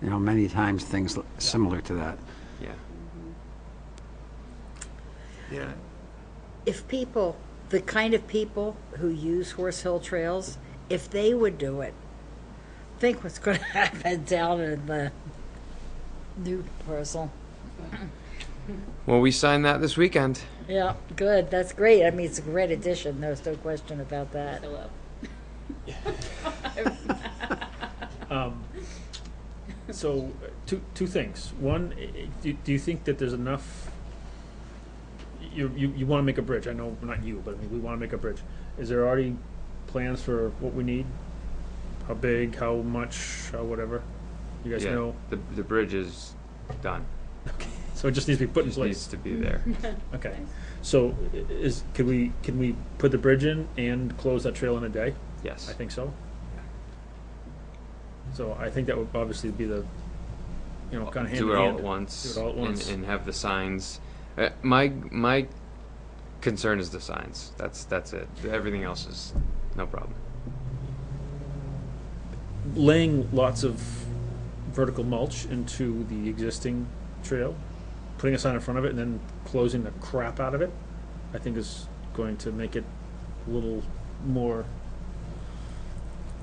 many times things similar to that. Yeah. Yeah. If people, the kind of people who use Horse Hill trails, if they would do it, think what's going to happen down in the new parcel. Well, we signed that this weekend. Yeah, good. That's great. I mean, it's a great addition. There's no question about that. Fill up. So, two things. One, do you think that there's enough? You want to make a bridge. I know not you, but I mean we want to make a bridge. Is there already plans for what we need? How big? How much? How whatever? You guys Yeah, know. the bridge is done. So it just needs to be put in Just place. needs to be there. Okay. So can we put the bridge in and close that trail in a day? Yes. I think so. So I think that would obviously be the, kind of hand Do in it all hand. at once. Do it all at once. And have the signs. My concern is the signs. That's it. Everything else is no problem. Laying lots of vertical mulch into the existing trail, putting a sign in front of it, and then closing the crap out of it, I think is going to make it a little more.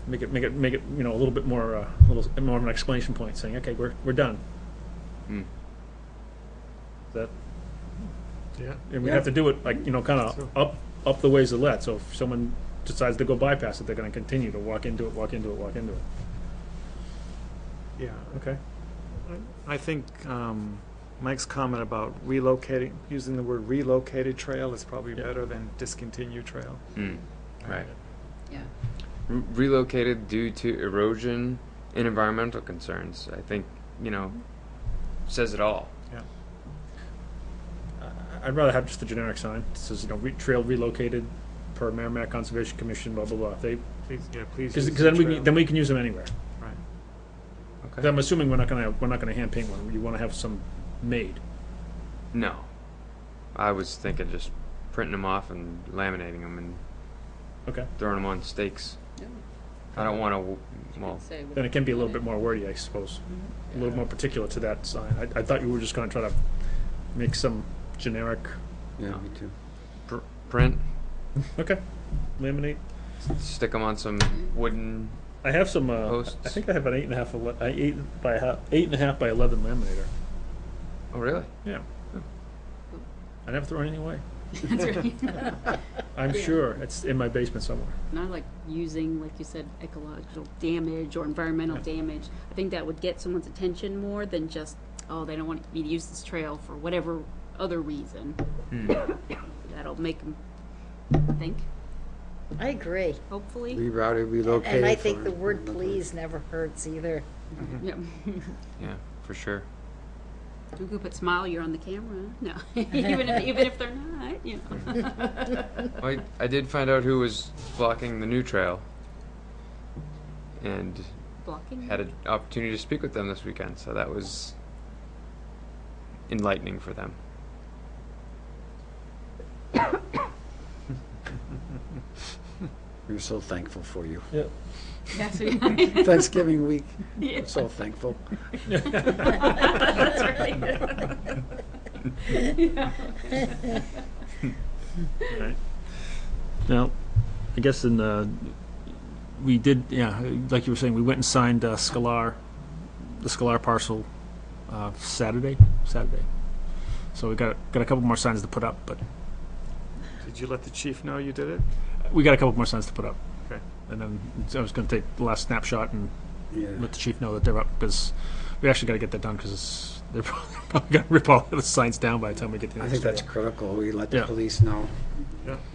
Make it a little bit more a little more of an exclamation point, saying, "Okay, we're done." Hmm. That Yeah. and we have to do it like kind of up the ways of let. So if someone decides to go bypass it, they're going to continue to walk into it. Yeah. Okay. I think Mike's comment about relocating, using the word relocated trail is probably Yeah. better than discontinued trail. Right. Yeah. Relocated due to erosion and environmental concerns. I think says it all. Yeah. I'd rather have just a generic sign. It says, trail relocated per Merrimack Conservation Commission, blah, blah, blah. Please, Please. because use then the trail. we can use them anywhere. Right. 'Cause I'm assuming we're not gonna hand paint one. You want to have some made. No. I was thinking just printing them off and laminating them and Okay. throwing them on stakes. Yeah. I don't want to. Well, Say what Then it can be a little you bit more wordy, I suppose. A little Yeah. more particular to that sign. I thought you were just going to try to make some generic. Yeah, me too. print, Okay. Laminate. stick them on some wooden. I have some. Posts. I think I have an 8.5 by 11 laminator. Oh, really? Yeah. I never throw anything away. That's right. I'm Yeah. sure it's in my basement somewhere. Not like using, like you said, ecological damage or environmental Yeah. damage. I think that would get someone's attention more than just, oh, they don't want me to use this trail for whatever other reason. That'll make them think, I agree. hopefully. Rerouted, relocated. And I think for- the word please never hurts either. Yeah. Yeah, for sure. We could put smile, you're on the camera. No, even if they're not, Well, I did find out who was blocking the new trail, and Blocking. had an opportunity to speak with them this weekend. So that was enlightening for them. We're so thankful for you. Yeah. That's right. Thanksgiving week, Yeah. we're so thankful. That's right. Yeah. Right. Now, I guess in we did, yeah, like you were saying, we went and signed the Scalar parcel Saturday. So we got a couple more signs to put up, but Did you let the chief know you did it? we got a couple more signs to put up. Okay. And then I was going to take the last snapshot and Yeah. let the chief know that they're up, because we actually got to get that done, because they're probably going to rip all the signs down by the time we get to the I next think that's day. critical. We let the Yeah. police know.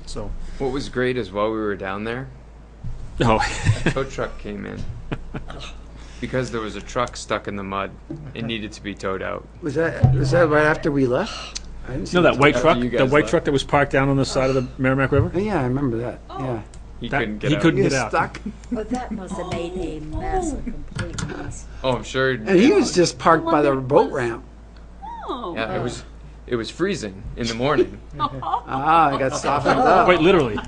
So, What was great is while we were down there, oh, a tow truck came in. Because there was a truck stuck in the mud, it needed to be towed out. Was that right after we left? I didn't see no, that white After truck, you the guys white left. truck that was parked down on the side of the Merrimack River? Oh, yeah, I remember that. Yeah. He That- couldn't get he out. couldn't He get was out. stuck. Oh, that must have made a mess, a complete mess. Oh, I'm sure. And he was just parked by the boat ramp. Oh. Yeah, it was freezing in the morning. Ah, it got softened up. Quite literally.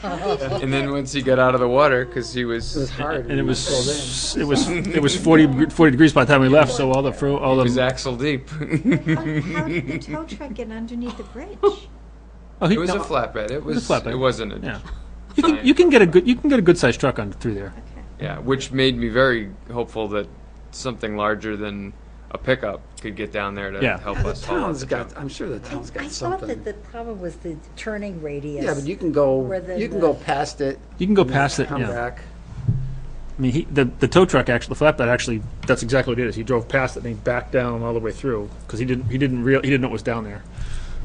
And then once he got out of the water, because he It was was hard. And it when we pulled in. was 40 degrees by the time we left, so all it was the axle deep. How did the tow truck get underneath the bridge? oh, he, It was no, a flatbed. It was. a flatbed. It wasn't a. yeah. You can get a good sized truck on through there. Yeah, which made me very hopeful that something larger than a pickup could get down there to Yeah. help Yeah, the us haul out town's the got, junk. I'm sure the town's I got thought something. that the problem was the turning radius. Yeah, but you can go, Where the- you can go past it. You can go past it. Come Yeah. back. I mean, the tow truck actually, the flatbed actually, that's exactly what it is. He drove past it and he backed down all the way through because he didn't know it was down there.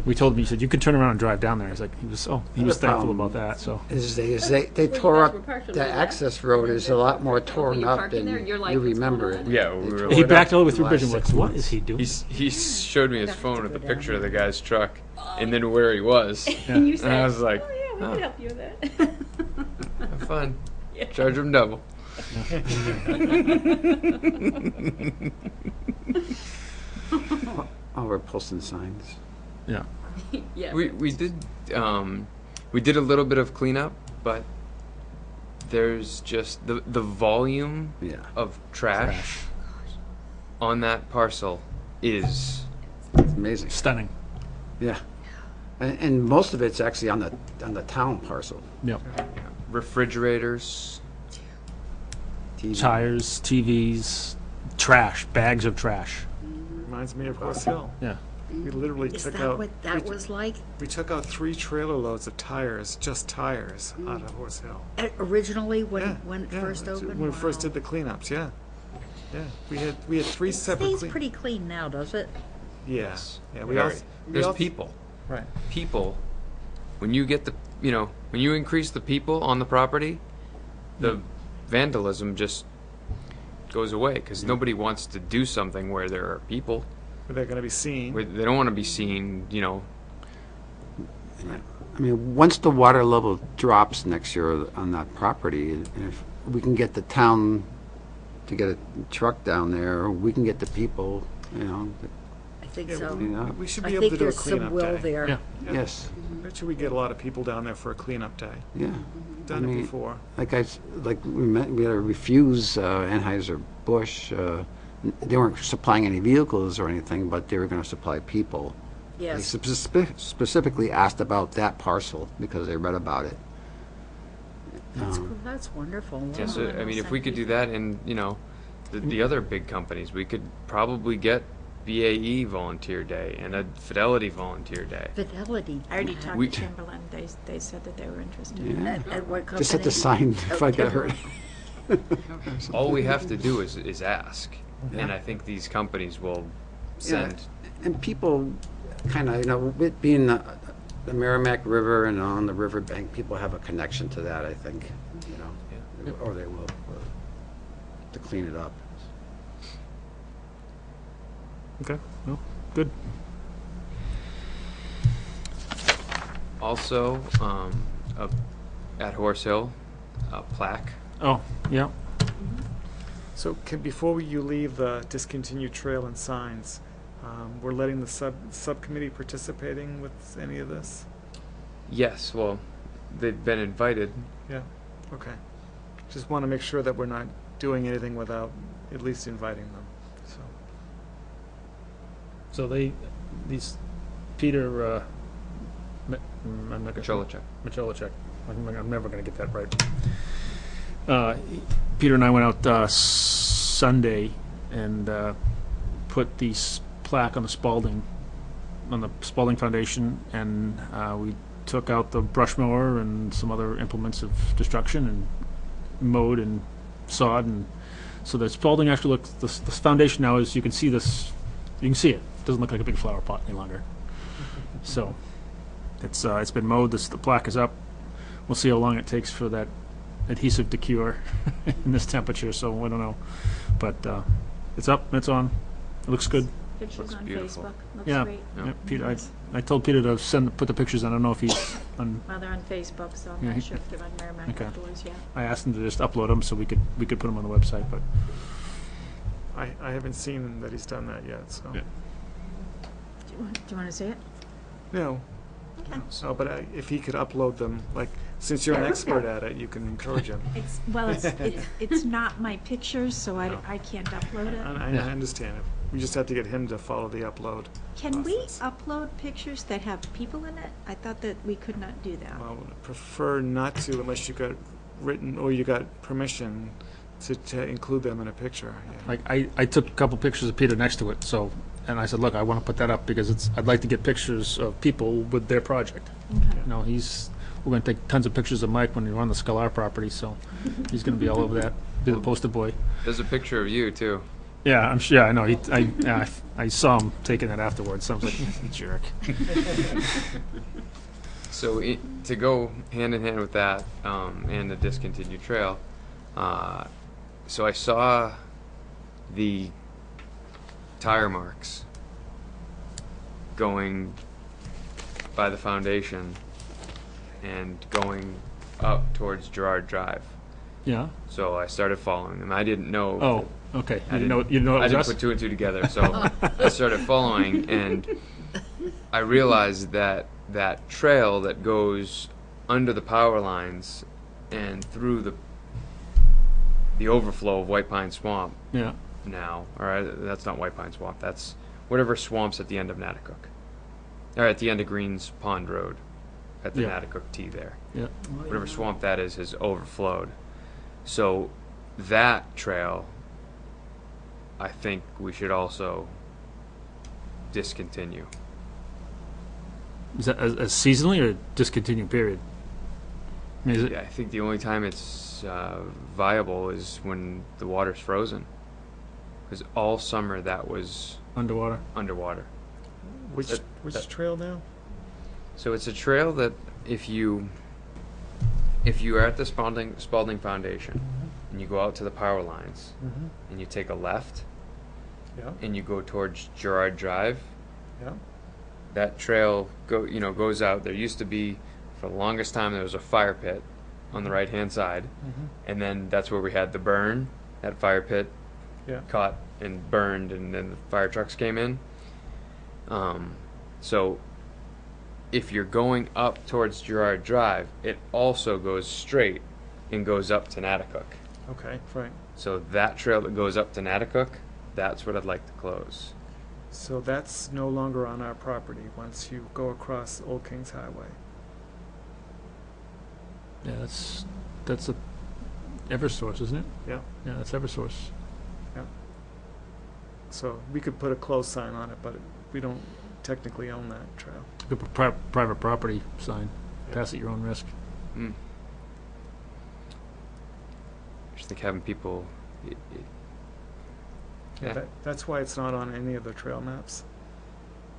We told him, he said, you can turn around and drive down there. He's like, he was thankful about that. So Is they Well, tore you guys up, were partially the left. access road is a lot more torn you're up parking than there, you're like, you "What's going remember it. on?" Yeah, we They were tore he it up backed all the way the through the bridge last and like, 6 what months. is he doing? He showed me his phone with a go picture of the down guy's truck and then where he was. And you said, And I was like, oh yeah, we oh. can help you with that. have fun. Charge him double. Oh, we're posting signs. Yeah. Yeah. We did a little bit of cleanup, but there's just the volume Yeah. of trash on that parcel is It's amazing. Stunning. Yeah. And most of it's actually on the town parcel. Yeah. refrigerators. TV. Tires, TVs, trash, bags of trash. Reminds me of Horse Hill. Yeah. We literally Is took that out. what that was like? We took out 3 trailer loads of tires, just tires, out of Horse Hill. Originally, when Yeah, when it yeah, first opened? When we first Wow. did the cleanups, yeah. Yeah, we had 3 It separate stays clean. pretty clean now, does it? Yes. Yeah, we Very. also, There's people. Right. People. When you get when you increase the people on the property, the vandalism just goes away because nobody wants to do something where there are people. They're going to be seen. Where they don't want to be seen. I mean, once the water level drops next year on that property, and if we can get the town to get a truck down there, we can get the people, I think Yeah, so. We should I be able think to do a there's some cleanup will day. there. Yeah. Yes, Bet you we get a lot of people down there for a cleanup day. yeah. Done I it mean, before. Like we had to refuse Anheuser-Busch. They weren't supplying any vehicles or anything, but they were going to supply people. They Yes. specifically asked about that parcel because they read about it. That's wonderful. Yeah, Wow. so I mean, if we could do that, and the other big companies, we could probably get BAE Volunteer Day and a Fidelity Volunteer Day. Fidelity. I already talked We- to Timberland. They said that they were interested. Yeah. At what company? Just at the sign if I get hurt. All we have to do is ask, and Yeah. I think these companies will Yeah, send. and people kind of, with being the Merrimack River and on the riverbank, people have a connection to that, I think, or they will, to clean it up. Okay. Well, good. Also, at Horse Hill, a plaque. Oh, yeah. So before you leave the discontinued trail and signs, we're letting the subcommittee participating with any of this? Yes, well, they've been invited. Yeah, okay. Just want to make sure that we're not doing anything without at least inviting them, so. So Peter, I'm not gonna. Cholacek. Michalacek. I'm never going to get that right. Peter and I went out Sunday and put the plaque on the Spalding Foundation, and we took out the brush mower and some other implements of destruction and mowed and sawed, and so the Spalding actually looks. The foundation now is, you can see this. You can see it. It doesn't look like a big flower pot any longer. So it's been mowed. The plaque is up. We'll see how long it takes for that adhesive to cure in this temperature. So I don't know, but it's up. It's on. It looks good. Pictures Looks on beautiful. Facebook. Looks Yeah. great. Yeah, Peter, I told Peter to put the pictures on. I don't know if he's on. Well, they're on Facebook, so I'm Yeah, not he- sure if they're on Merrimack Okay. Outdoors yet. I asked him to just upload them so we could put them on the website, but I haven't seen that he's done that yet, so. Yeah. Do you want to see it? No. Okay. So, but if he could upload them, like, since you're an expert at it, you can encourage him. It's not my pictures, so I can't upload it. I understand it. We just have to get him to follow the upload. Can we process. upload pictures that have people in it? I thought that we could not do that. Well, I prefer not to unless you got written, or you got permission to include them in a picture. Yeah. like I took a couple pictures of Peter next to it. So, and I said, look, I want to put that up because I'd like to get pictures of people with their project. Okay. You know, we're going to take tons of pictures of Mike when you're on the Scalar property, so he's going to be all over that. Be the poster boy. There's a picture of you too. Yeah, I'm sure. Yeah, I know. I saw him taking it afterwards. So I was like, you jerk. So to go hand in hand with that and the discontinued trail, so I saw the tire marks going by the foundation and going up towards Girard Drive. Yeah. So I started following them. I didn't know. Oh, okay. I You didn't know it I was didn't us? put two and two together, so I started following, and I realized that trail that goes under the power lines and through the overflow of White Pine Swamp Yeah. now, or that's not White Pine Swamp, that's whatever swamp's at the end of Natticook, or at the end of Greens Pond Road, at the Yeah. Natticook T there. Yeah. Whatever swamp that is has overflowed. So that trail, I think we should also discontinue. Is that a seasonally or discontinued period? I mean, is it? Yeah, I think the only time it's viable is when the water's frozen. Because all summer that was Underwater. underwater. Which that- trail now? So it's a trail that if you are at the Spalding Foundation and you go out to the power lines Mm-hmm. and you take a left Yeah, and you go towards Girard Drive, yeah. that trail goes out. There used to be, for the longest time, there was a fire pit on the right hand side, Mm-hmm. and then that's where we had the burn. That fire pit Yeah. caught and burned, and then the fire trucks came in. So if you're going up towards Girard Drive, it also goes straight and goes up to Natticook. Okay, right. So that trail that goes up to Natticook, that's what I'd like to close. So that's no longer on our property once you go across Old Kings Highway. Yeah, that's a Eversource, isn't it? Yeah. Yeah, that's Eversource. So we could put a close sign on it, but we don't technically own that trail. You could put private property sign. Pass at your own risk. I just think having people. Yeah. That's why it's not on any of the trail maps,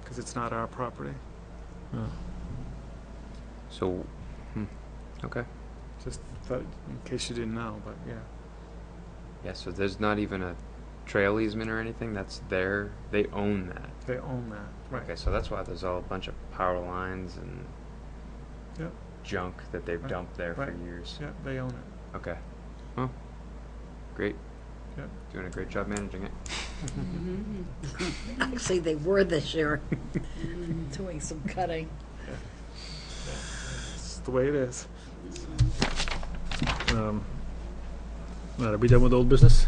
because it's not our property. Oh. So, okay. Just thought, in case you didn't know, but yeah. Yeah, so there's not even a trail easement or anything. That's there. They own that. They own that. Right. Okay, so that's why there's all a bunch of power lines and Yep. junk that they've Right. dumped there Right. for years. Yeah, they own it. Okay. Well, great. Yep. Doing a great job managing it. Actually, they were this year, doing some cutting. It's the way it is. Are we done with old business?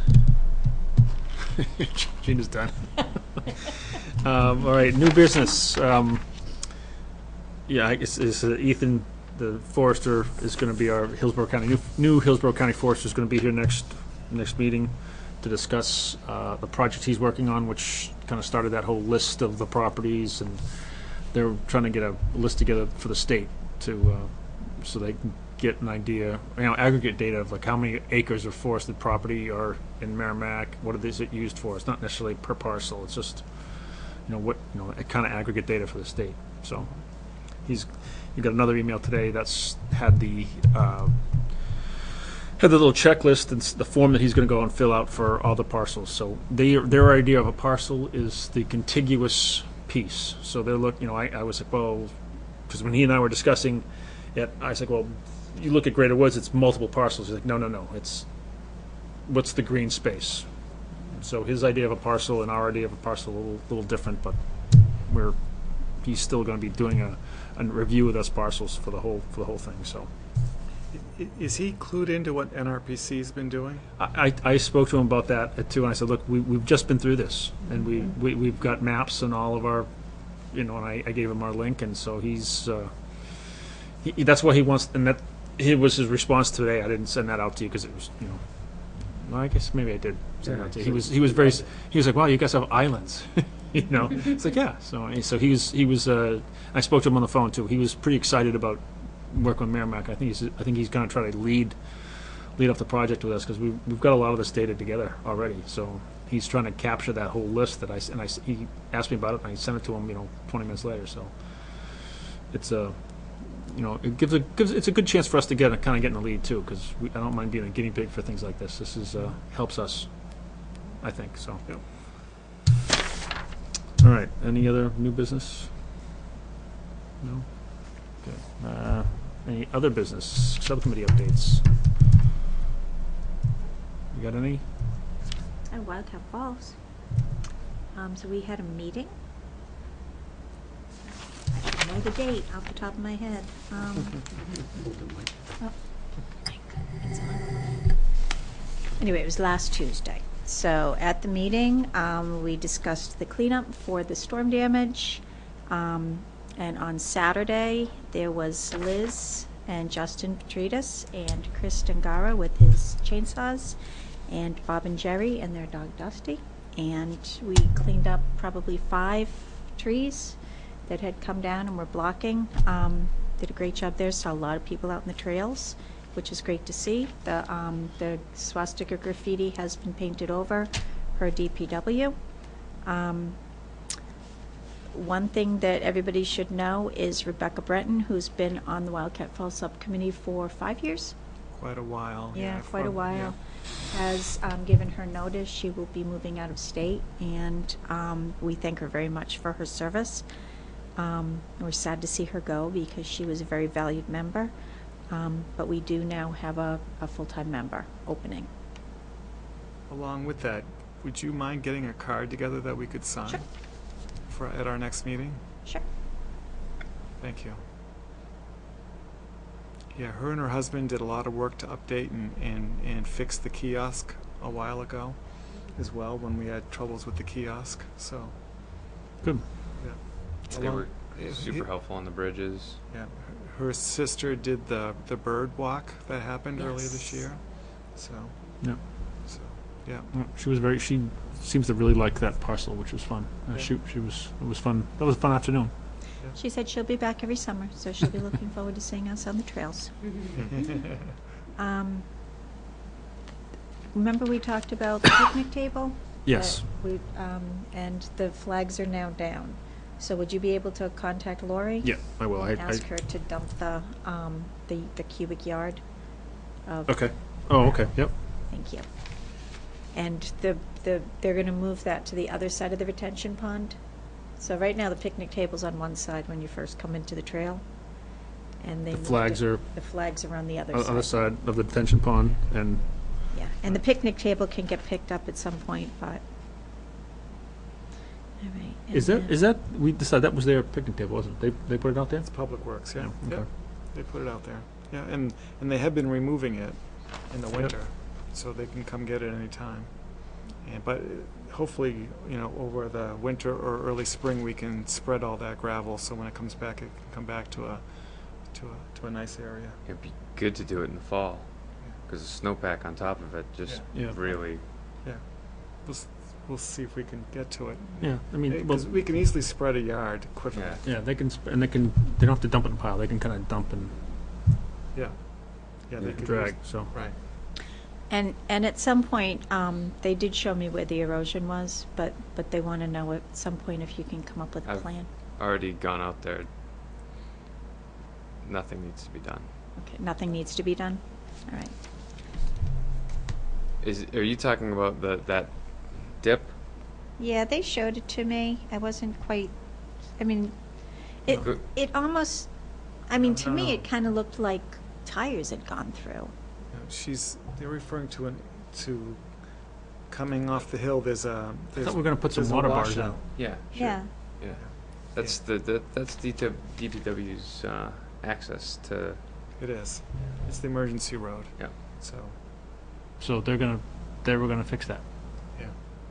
Gina's done. All right, new business. Yeah, I guess Ethan the forester is going to be our Hillsborough County, new Hillsborough County forester is going to be here next meeting to discuss the project he's working on, which kind of started that whole list of the properties, and they're trying to get a list together for the state to so they can get an idea, aggregate data of like how many acres of forested property are in Merrimack, what is it used for. It's not necessarily per parcel, it's just a kind of aggregate data for the state. So you got another email today that's had the little checklist and the form that he's going to go and fill out for all the parcels. So their idea of a parcel is the contiguous piece. So they're I was like, well, because when he and I were discussing it, I was like, well, you look at Greater Woods, it's multiple parcels. He's like, no, it's what's the green space. So his idea of a parcel and our idea of a parcel are a little different, but he's still going to be doing a review of those parcels for the whole thing. So, Is he clued into what NRPC's been doing? I spoke to him about that too, and I said, look, we've just been through this, and we've got maps and all of our, and I gave him our link, and so that's what he wants, and that was his response today. I didn't send that out to you because it was, well, I guess maybe I did send it out to you. He was like, wow, you guys have islands. It's like, yeah. So he was. I spoke to him on the phone too. He was pretty excited about working with Merrimack. I think he's going to try to lead off the project with us because we've got a lot of this data together already. So he's trying to capture that whole list that he asked me about it, and I sent it to him. 20 minutes later. So it's it's a good chance for us to kind of get in the lead too, because I don't mind being a guinea pig for things like this. This is helps us, I think. So. Yep. All right. Any other new business? No. Okay. Any other business? Subcommittee updates. You got any? Wildcat Falls. So we had a meeting. I should know the date off the top of my head. Anyway, it was last Tuesday. So at the meeting, we discussed the cleanup for the storm damage. And on Saturday, there was Liz and Justin Petrides and Chris Dangara with his chainsaws, and Bob and Jerry and their dog Dusty. And we cleaned up probably 5 trees that had come down and were blocking. Did a great job there. Saw a lot of people out in the trails, which is great to see. The swastika graffiti has been painted over per DPW. One thing that everybody should know is Rebecca Breton, who's been on the Wildcat Falls Subcommittee for 5 years. Quite a while. Yeah, quite a while. Has given her notice. She will be moving out of state, and we thank her very much for her service. We're sad to see her go because she was a very valued member, but we do now have a full-time member opening. Along with that, would you mind getting a card together that we could sign? Sure. At our next meeting? Sure. Thank you. Yeah, her and her husband did a lot of work to update and fix the kiosk a while ago as well when we had troubles with the kiosk. So Good. yeah. They were super helpful on the bridges. Yeah. Her sister did the bird walk that happened earlier this Yes. year. So Yeah. yeah. She seems to really like that parcel, which was fun. Yeah. It was fun. That was a fun afternoon. She said she'll be back every summer, so she'll be looking forward to seeing us on the trails. Remember we talked about the picnic table? Yes. And the flags are now down. So would you be able to contact Lori? Yeah, I will. And ask her to dump the cubic yard of. Okay. Oh, okay. Yep. Thank you. And they're going to move that to the other side of the retention pond. So right now the picnic table's on one side when you first come into the trail, and they The moved flags it- are the flags are on the other Other side. side of the detention pond, and Yeah, and the picnic table can get picked up at some point, but. All right. is that we decided that was their picnic table, wasn't it? They put it out there. It's Public Works, yeah. Yeah, okay. Yeah. They put it out there. Yeah, and they have been removing it in the winter, so they can come get it any time. But hopefully, over the winter or early spring, we can spread all that gravel, so when it comes back, it can come back to to a nice area. It'd be good to do it in the fall, because the snowpack on top of it just Yeah. really. Yeah, we'll see if we can get to it. Yeah, I mean, well, Because we can easily spread a yard quickly. Yeah. yeah, they can, they don't have to dump it in a pile, they can kind of dump and Yeah, they could drag, use- so. Right. And at some point, they did show me where the erosion was, but they want to know at some point if you can come up with a I've- plan. Already gone out there. Nothing needs to be done. Okay, nothing needs to be done? All right. Are you talking about that dip? Yeah, they showed it to me. I wasn't quite, I mean, it Good. it almost, I mean, to me, No. it kind of looked like tires had gone through. They're referring to coming off the hill. I thought we were gonna put some there's a water bars in. washout. Yeah. Sure. Yeah. Yeah. That's that's DPW's access to. It is. It's the emergency road. Yeah. So, So they were gonna fix that. yeah,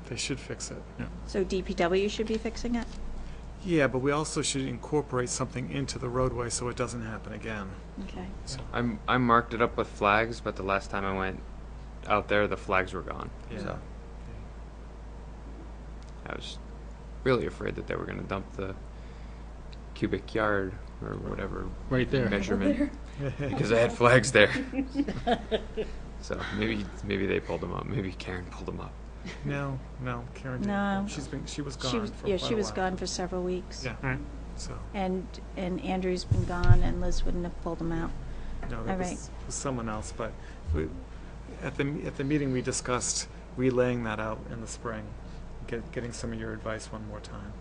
they should fix it. So DPW should be fixing it? Yeah, but we also should incorporate something into the roadway so it doesn't happen again. Okay. So, I marked it up with flags, but the last time I went out there, the flags were gone. yeah. So I was really afraid that they were going to dump the cubic yard or whatever Right there. measurement because I had flags there. So maybe they pulled them up. Maybe Karen pulled them up. No, Karen didn't. No. She was gone She was, for yeah, quite she a was while. gone for several weeks. Yeah. All right. So, And Andrew's been gone, and Liz wouldn't have pulled him out. no, All that right. was someone else. But at the meeting, we discussed relaying that out in the spring, getting some of your advice one more time,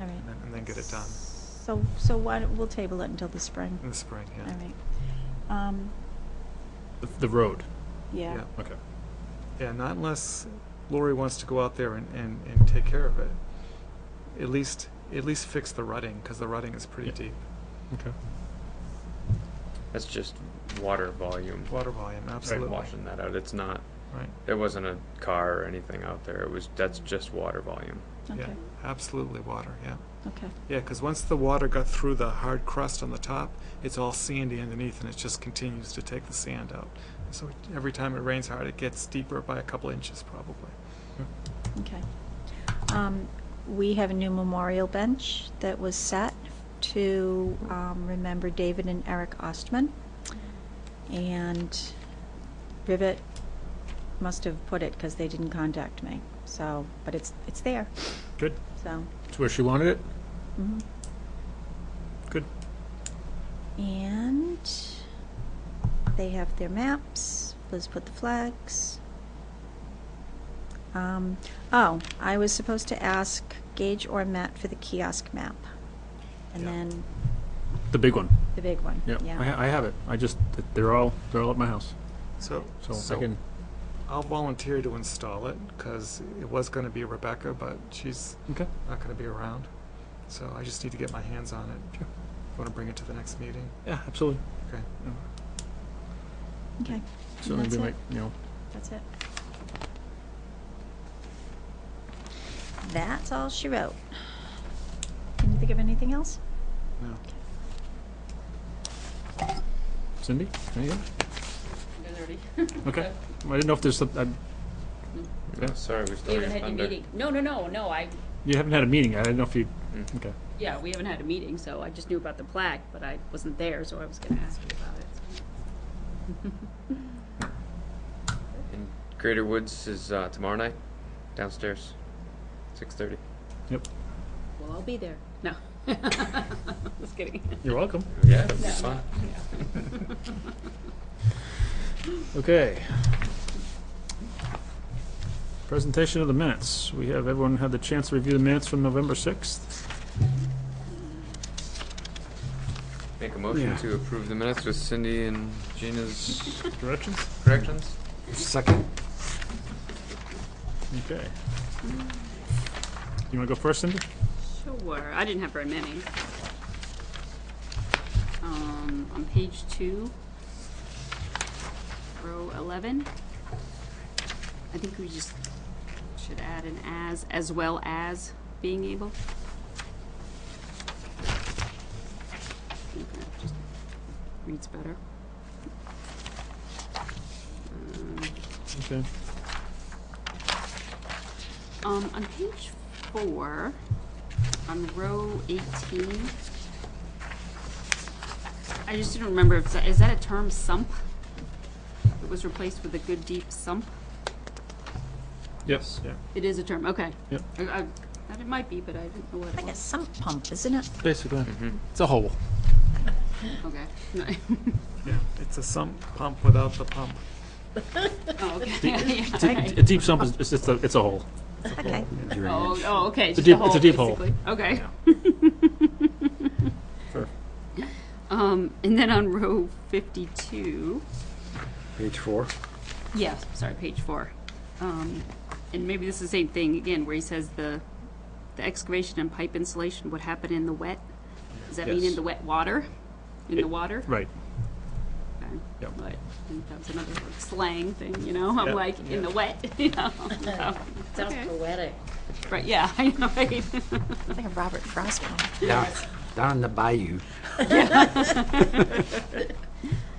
All right. and then get it done So why don't, we'll table it until the spring. in the spring. All Yeah. right. The road. Yeah. Yeah. Okay. Yeah, not unless Lori wants to go out there and take care of it. At least fix the rutting, because the rutting is pretty Yeah. deep. Okay. That's just water volume. Water volume, absolutely. Washing that out. It's not. Right. There wasn't a car or anything out there. That's just water volume. Okay. Yeah, absolutely water, yeah. Okay. Yeah, because once the water got through the hard crust on the top, it's all sandy underneath, and it just continues to take the sand out. So every time it rains hard, it gets deeper by a couple inches, probably. Okay. We have a new memorial bench that was set to remember David and Eric Ostman. And Rivet must have put it because they didn't contact me. So, but it's there. Good. So, It's where she wanted it. mhm. Good. And they have their maps. Liz put the flags. I was supposed to ask Gage or Matt for the kiosk map. And Yeah. then The big one. the big one. Yep. Yeah. I have it. They're all at my house. So So I can. I'll volunteer to install it, because it was going to be Rebecca, but she's Okay. not going to be around. So I just need to get my hands on it. Sure. I want to bring it to the next meeting. Yeah, absolutely. Okay. Okay. So That's maybe it. like, you know, That's it. That's all she wrote. Can you think of anything else? No. Cindy, anything? Okay. I didn't know if there's some. Oh, sorry, we We stole haven't your had any thunder. meeting. No, You haven't had a meeting. I didn't know if you. Mm. Okay. yeah, we haven't had a meeting, so I just knew about the plaque, but I wasn't there, so I was gonna ask you about it. And Greater Woods is tomorrow night, downstairs, 6:30. Yep. Well, I'll be there. No. Just kidding. You're welcome. Yeah, it'll be fun. Okay. Presentation of the minutes. We have everyone had the chance to review the minutes from November 6th. Make a motion Yeah. to approve the minutes with Cindy and Gina's Directions? corrections. Second. Okay. You want to go first, Cindy? Sure. I didn't have very many. On page 2, row 11, I think we just should add an as well as being able. You can just reads better. Okay. On page 4, on row 18, I just didn't remember, if is that a term, sump? It was replaced with a good deep sump? Yes. Yeah. It is a term, okay. Yep. I thought it might be, but I didn't know what it Like a was. sump pump, isn't it? Basically, it's a hole. Okay. Yeah, it's a sump pump without the pump. Oh, okay. Yeah, A right. deep sump is just it's a hole. Okay. Drainage. Oh, okay. It's a just deep- hole, it's a deep hole. basically. Okay. Sure. And then on row 52, Page 4. yes, sorry, page 4. And maybe this is the same thing again, where he says the excavation and pipe installation would happen in the wet. Does that mean Yes. in the wet water? In the water? Right. Okay. Yep. But I think that was another like, slang thing, you know? I'm Yeah. like, in the wet, you know? So, Sounds okay. poetic. Right, yeah, I know, right? It's like a Robert Frost one. Down in the bayou.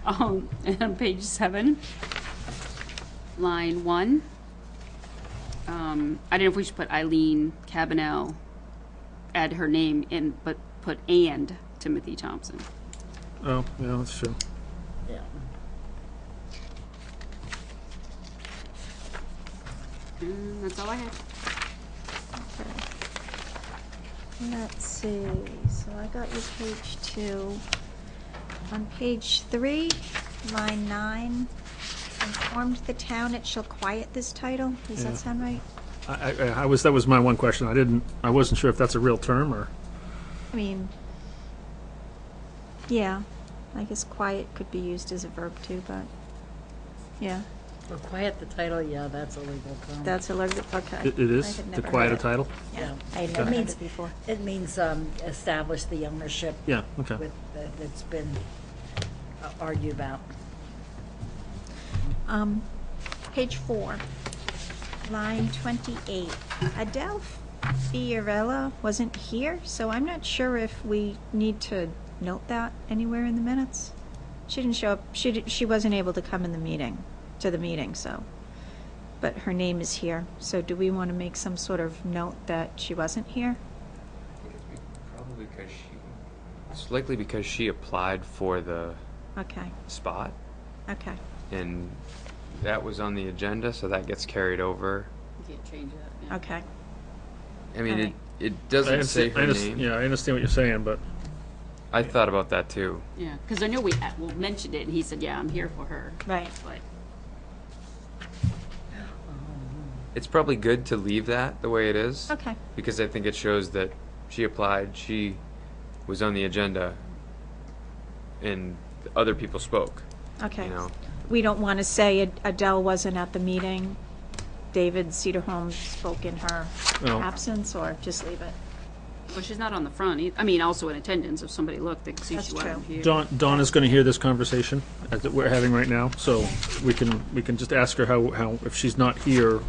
And on page 7, line 1, I don't know if we should put Eileen Cabanel, add her name in, but put and Timothy Thompson. Oh, yeah, that's true. Yeah. And that's all I had. Let's see, so I got you page 2. On page 3, line 9, informed the town it shall quiet this title. Does Yeah. that sound right? That was my one question. I wasn't sure if that's a real term or. I mean, yeah, I guess quiet could be used as a verb too, but, yeah, Or quiet the title, yeah, that's a legal term. that's a legal, okay. It is I had to never quiet a heard it. title. Yeah, I had Okay. never heard Means- it before. It means establish the ownership Yeah. Okay. with, that's been argued about. Page 4, line 28. Adele Fiorella wasn't here, so I'm not sure if we need to note that anywhere in the minutes. She didn't show up, she wasn't able to come to the meeting, so. But her name is here, so do we want to make some sort of note that she wasn't here? Probably because it's likely because she applied for the Okay, spot, okay, and that was on the agenda, so that gets carried over. You can't change that. Yeah. okay. I mean, Alright. it doesn't say her name. Yeah, I understand what you're saying, but I thought about that too. Yeah, because I know we mentioned it, and he said, yeah, I'm here for her. Right. But It's probably good to leave that the way it is. Okay. Because I think it shows that she applied, she was on the agenda, and other people spoke. Okay. You know, We don't want to say Adele wasn't at the meeting. David Cedarholm spoke in her No. absence, or just leave it? well, she's not on the front. I mean, also in attendance. If somebody looked, they could see That's she wasn't true. here. Dawn is going to hear this conversation that we're having right now, so we can just ask her how if she's not here,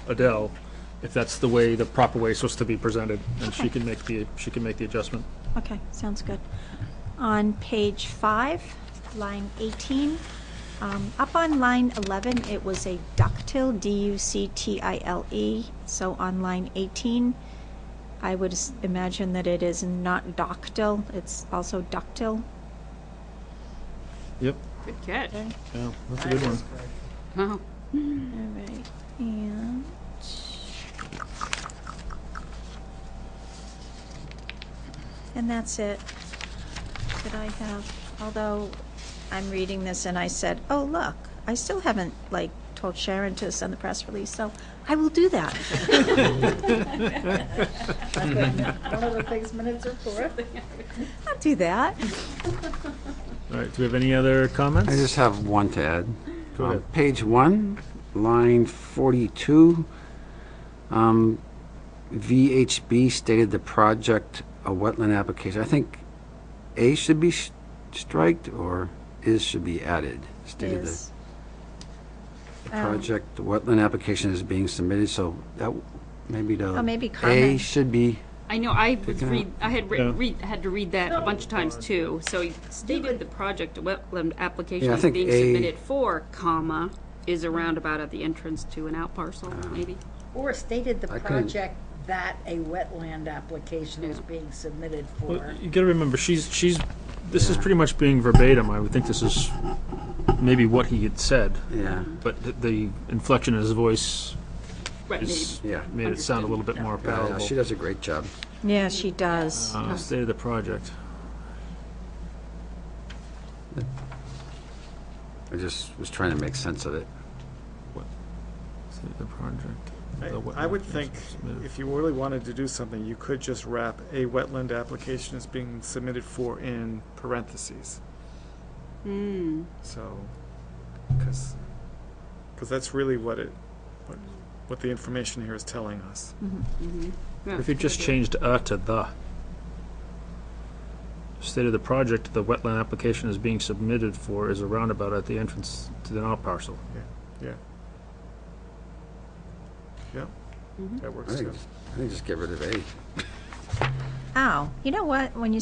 Adele, if that's the proper way it's supposed to be presented, and she can make the adjustment. Okay, sounds good. On page 5, line 18, up on line 11, it was a ductile, D-U-C-T-I-L-E. So on line 18, I would imagine that it is not doctile, it's also ductile. Yep. Good catch. Yeah, that's a good one. Wow. All right, and that's it that I have. Although I'm reading this and I said, oh, look, I still haven't, told Sharon to send the press release, so I will do that. One of the things minutes are for. I'll do that. All right, do we have any other comments? I just have one to add. Go ahead. Page 1, line 42, VHB stated the project a wetland application. I think A should be striked, or is should be added. Stated Is. the project, the wetland application is being submitted, so that maybe the Oh, maybe A comment. should be I know, I was Picking read, I had Yeah. had to read that a bunch of times too. So he stated the project, a wetland application Yeah, I is think being A- submitted for, comma, is a roundabout at the entrance to an out parcel, maybe? Or stated the I couldn't- project that a wetland application is being submitted Well, for. you gotta remember, this is pretty much being verbatim. I would think this is maybe what he had said, Yeah, but the inflection in his voice Right, is, yeah. made it sound a little bit more Yeah, palatable. she does a great job. Yeah, she does. State of the project. I just was trying to make sense of it. State of the project. The I would wetland think submitted. if you really wanted to do something, you could just wrap a wetland application is being submitted for in parentheses. Hmm. So, because that's really what the information here is telling us. Yeah, If you just changed to the. State of the project, the wetland application is being submitted for is a roundabout at the entrance to the out parcel. Yeah. Yeah. That I works think, too. I think just get rid of A. Oh, you know what? When you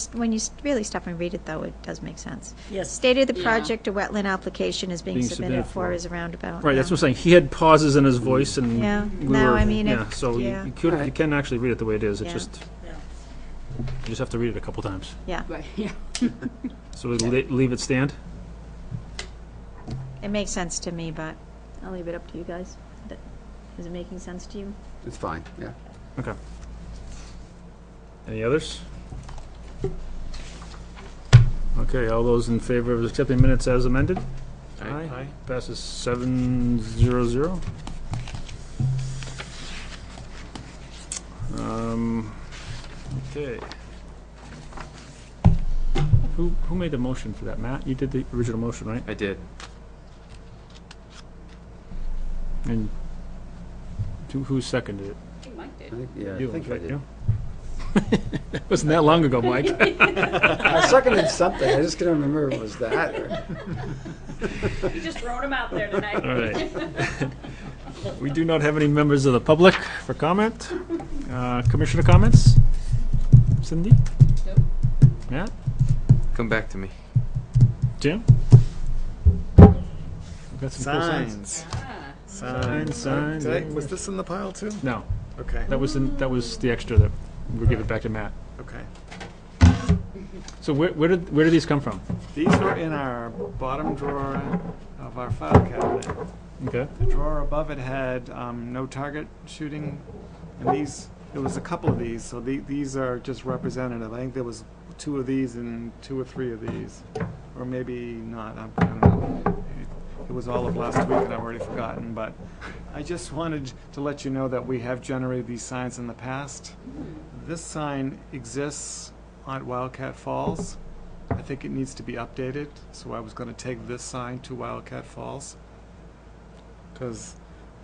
really stop and read it, though, it does make sense. Yes. Stated the Yeah. project a wetland application is being Being submitted submitted for for. is a roundabout. Right, that's what I'm saying. He had pauses in his voice and Yeah. we No, were- I mean, yeah, if- so yeah. you could, you Alright. can actually read it the way it is. It's Yeah. just, Yeah. you just have to read it a couple times. Yeah, Right, yeah. So we leave it stand? it makes sense to me, but I'll leave it up to you guys. Is it making sense to you? It's fine, yeah. Okay. Any others? Okay, all those in favor of accepting minutes as amended? Aye. Passes 7-0-0. Okay. Who made the motion for that? Matt, you did the original motion, right? I did. And who seconded it? I think Mike did. I think, yeah, I You, think I right, did. you? Wasn't that long ago, Mike. I seconded something, I just couldn't remember if it was that or. You just throwing him out there tonight. All right. We do not have any members of the public for comment. Commissioner comments? Cindy? Nope. Matt? Come back to me. Jim? We've got some cool signs. Ah, Signs. Was this in the pile too? No, Okay. that was the extra that we'll give it back to Matt. Okay. So where did these come from? These are in our bottom drawer of our file cabinet. Okay. The drawer above it had no target shooting, and there was a couple of these, so these are just representative. I think there was 2 of these and 2 or 3 of these, or maybe not. I don't know. It was all of last week, and I've already forgotten. But I just wanted to let you know that we have generated these signs in the past. This sign exists at Wildcat Falls. I think it needs to be updated, so I was going to take this sign to Wildcat Falls, because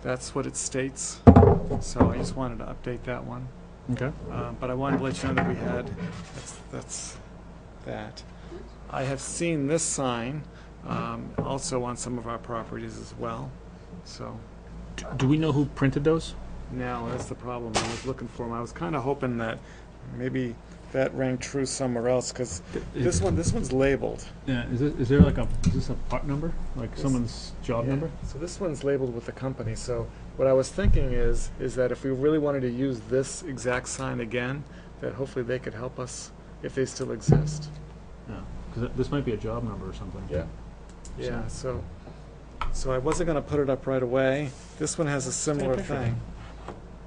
that's what it states. So I just wanted to update that one. Okay. But I wanted to let you know that we had, that's that. I have seen this sign also on some of our properties as well. So Do we know who printed those? now that's the problem. I was looking for them. I was kind of hoping that maybe that rang true somewhere else, because this one's labeled. Yeah. Is there is this a part number? Like someone's job Yeah. number? So this one's labeled with the company. So what I was thinking is that if we really wanted to use this exact sign again, that hopefully they could help us if they still exist. Yeah. Because this might be a job number or something. Yeah. So I wasn't going to put it up right away. This one has a similar thing.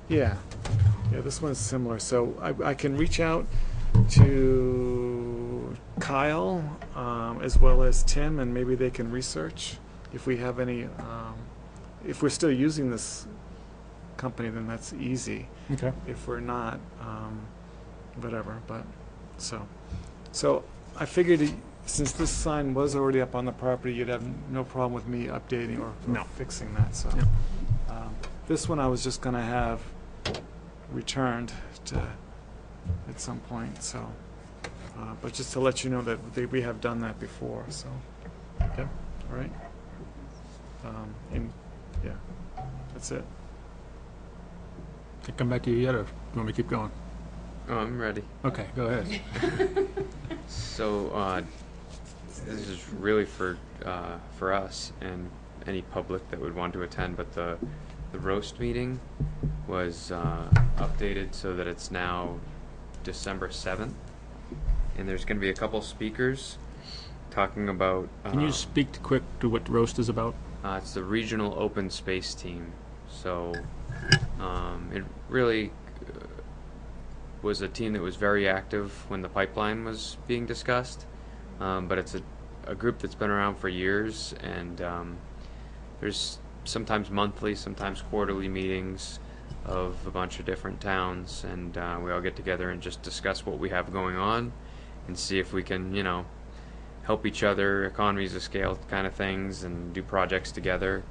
Yeah. Yeah. This one's similar. So I can reach out to Kyle as well as Tim, and maybe they can research if we have any. If we're still using this company, then that's easy. Okay. If we're not, whatever. But so I figured since this sign was already up on the property, you'd have no problem with me updating or No. fixing that. So Yep. this one I was just going to have returned at some point. So, but just to let you know that we have done that before. So, Okay. all right. And yeah, that's it. Can I come back to you yet, or do you want me to keep going? Oh, I'm ready. Okay, go ahead. So this is really for us and any public that would want to attend. But the roast meeting was updated so that it's now December 7th, and there's going to be a couple speakers talking about. Can you speak quick to what roast is about? It's the regional open space team. So it really was a team that was very active when the pipeline was being discussed. But it's a group that's been around for years, and there's sometimes monthly, sometimes quarterly meetings of a bunch of different towns, and we all get together and just discuss what we have going on and see if we can, help each other, economies of scale kind of things, and do projects together.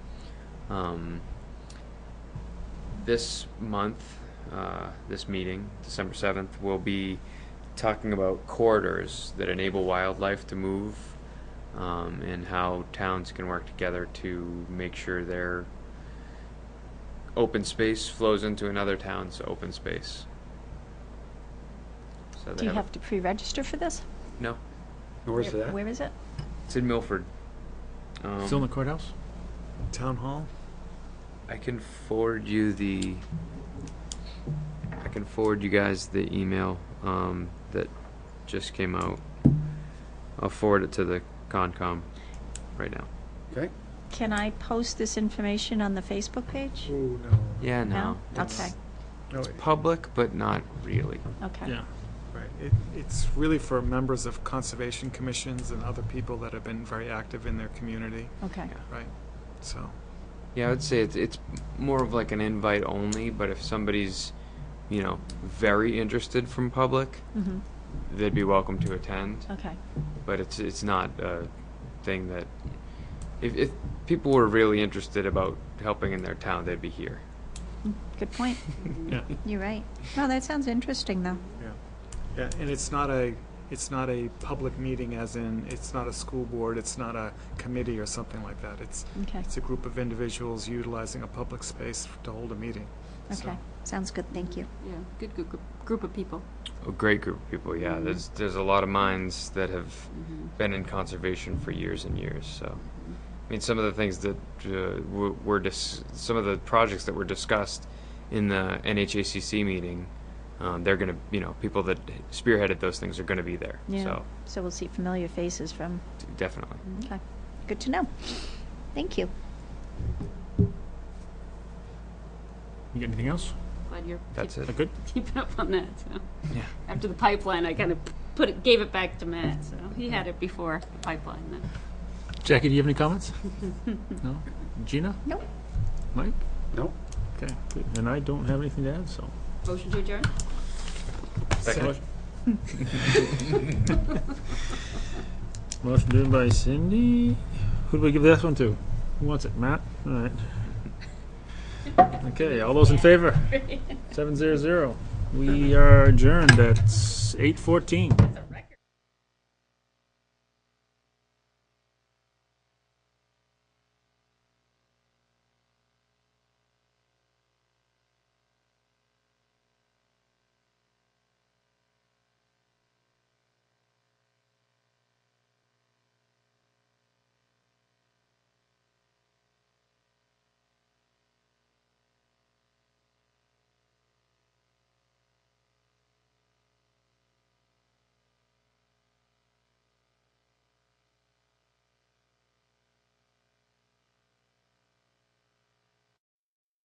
This month, this meeting, December 7th, we'll be talking about corridors that enable wildlife to move, and how towns can work together to make sure their open space flows into another town's open space. So Do you have to pre-register for this? No, Where's that? Where is it? it's in Milford. Still in the courthouse? Town hall? I can forward you guys the email that just came out. I'll forward it to the Concom right now. Okay. Can I post this information on the Facebook page? Oh, no. Yeah, no. Okay, No, Public, but not really. okay. Yeah. right. It's really for members of conservation commissions and other people that have been very active in their community, Okay. right? So, Yeah, I would say it's more of like an invite only, but if somebody's, very interested from public, Mm-hmm. they'd be welcome to attend. Okay. But it's not a thing that if people were really interested about helping in their town, they'd be here. Good point. Yeah. You're right. No, that sounds interesting, though. yeah, and it's not a public meeting, as in it's not a school board, it's not a committee or something like that. It's Okay. a group of individuals utilizing a public space to hold a meeting. So, Okay. Sounds good. Thank you. Yeah, good group of people. A great group of people, yeah. There's a lot of minds that have been in conservation for years and years. So, I mean, some of the things that some of the projects that were discussed in the NHACC meeting, they're going to, people that spearheaded those things are going to be there. Yeah. So we'll see familiar faces from. definitely. Okay. Good to know. Thank you. You got anything else? Glad you're That's Is it. that good? keeping up on that. So. Yeah. After the pipeline, I kind of gave it back to Matt. So he had it before the pipeline. Then. Jackie, do you have any comments? No? Gina? Nope. Mike? No? Okay, good. And I don't have anything to add, so. Motion to adjourn. Second. Motion driven by Cindy. Who do we give this one to? Who wants it? Matt? All right. Okay, all those in favor? 700. We are adjourned at 8:14.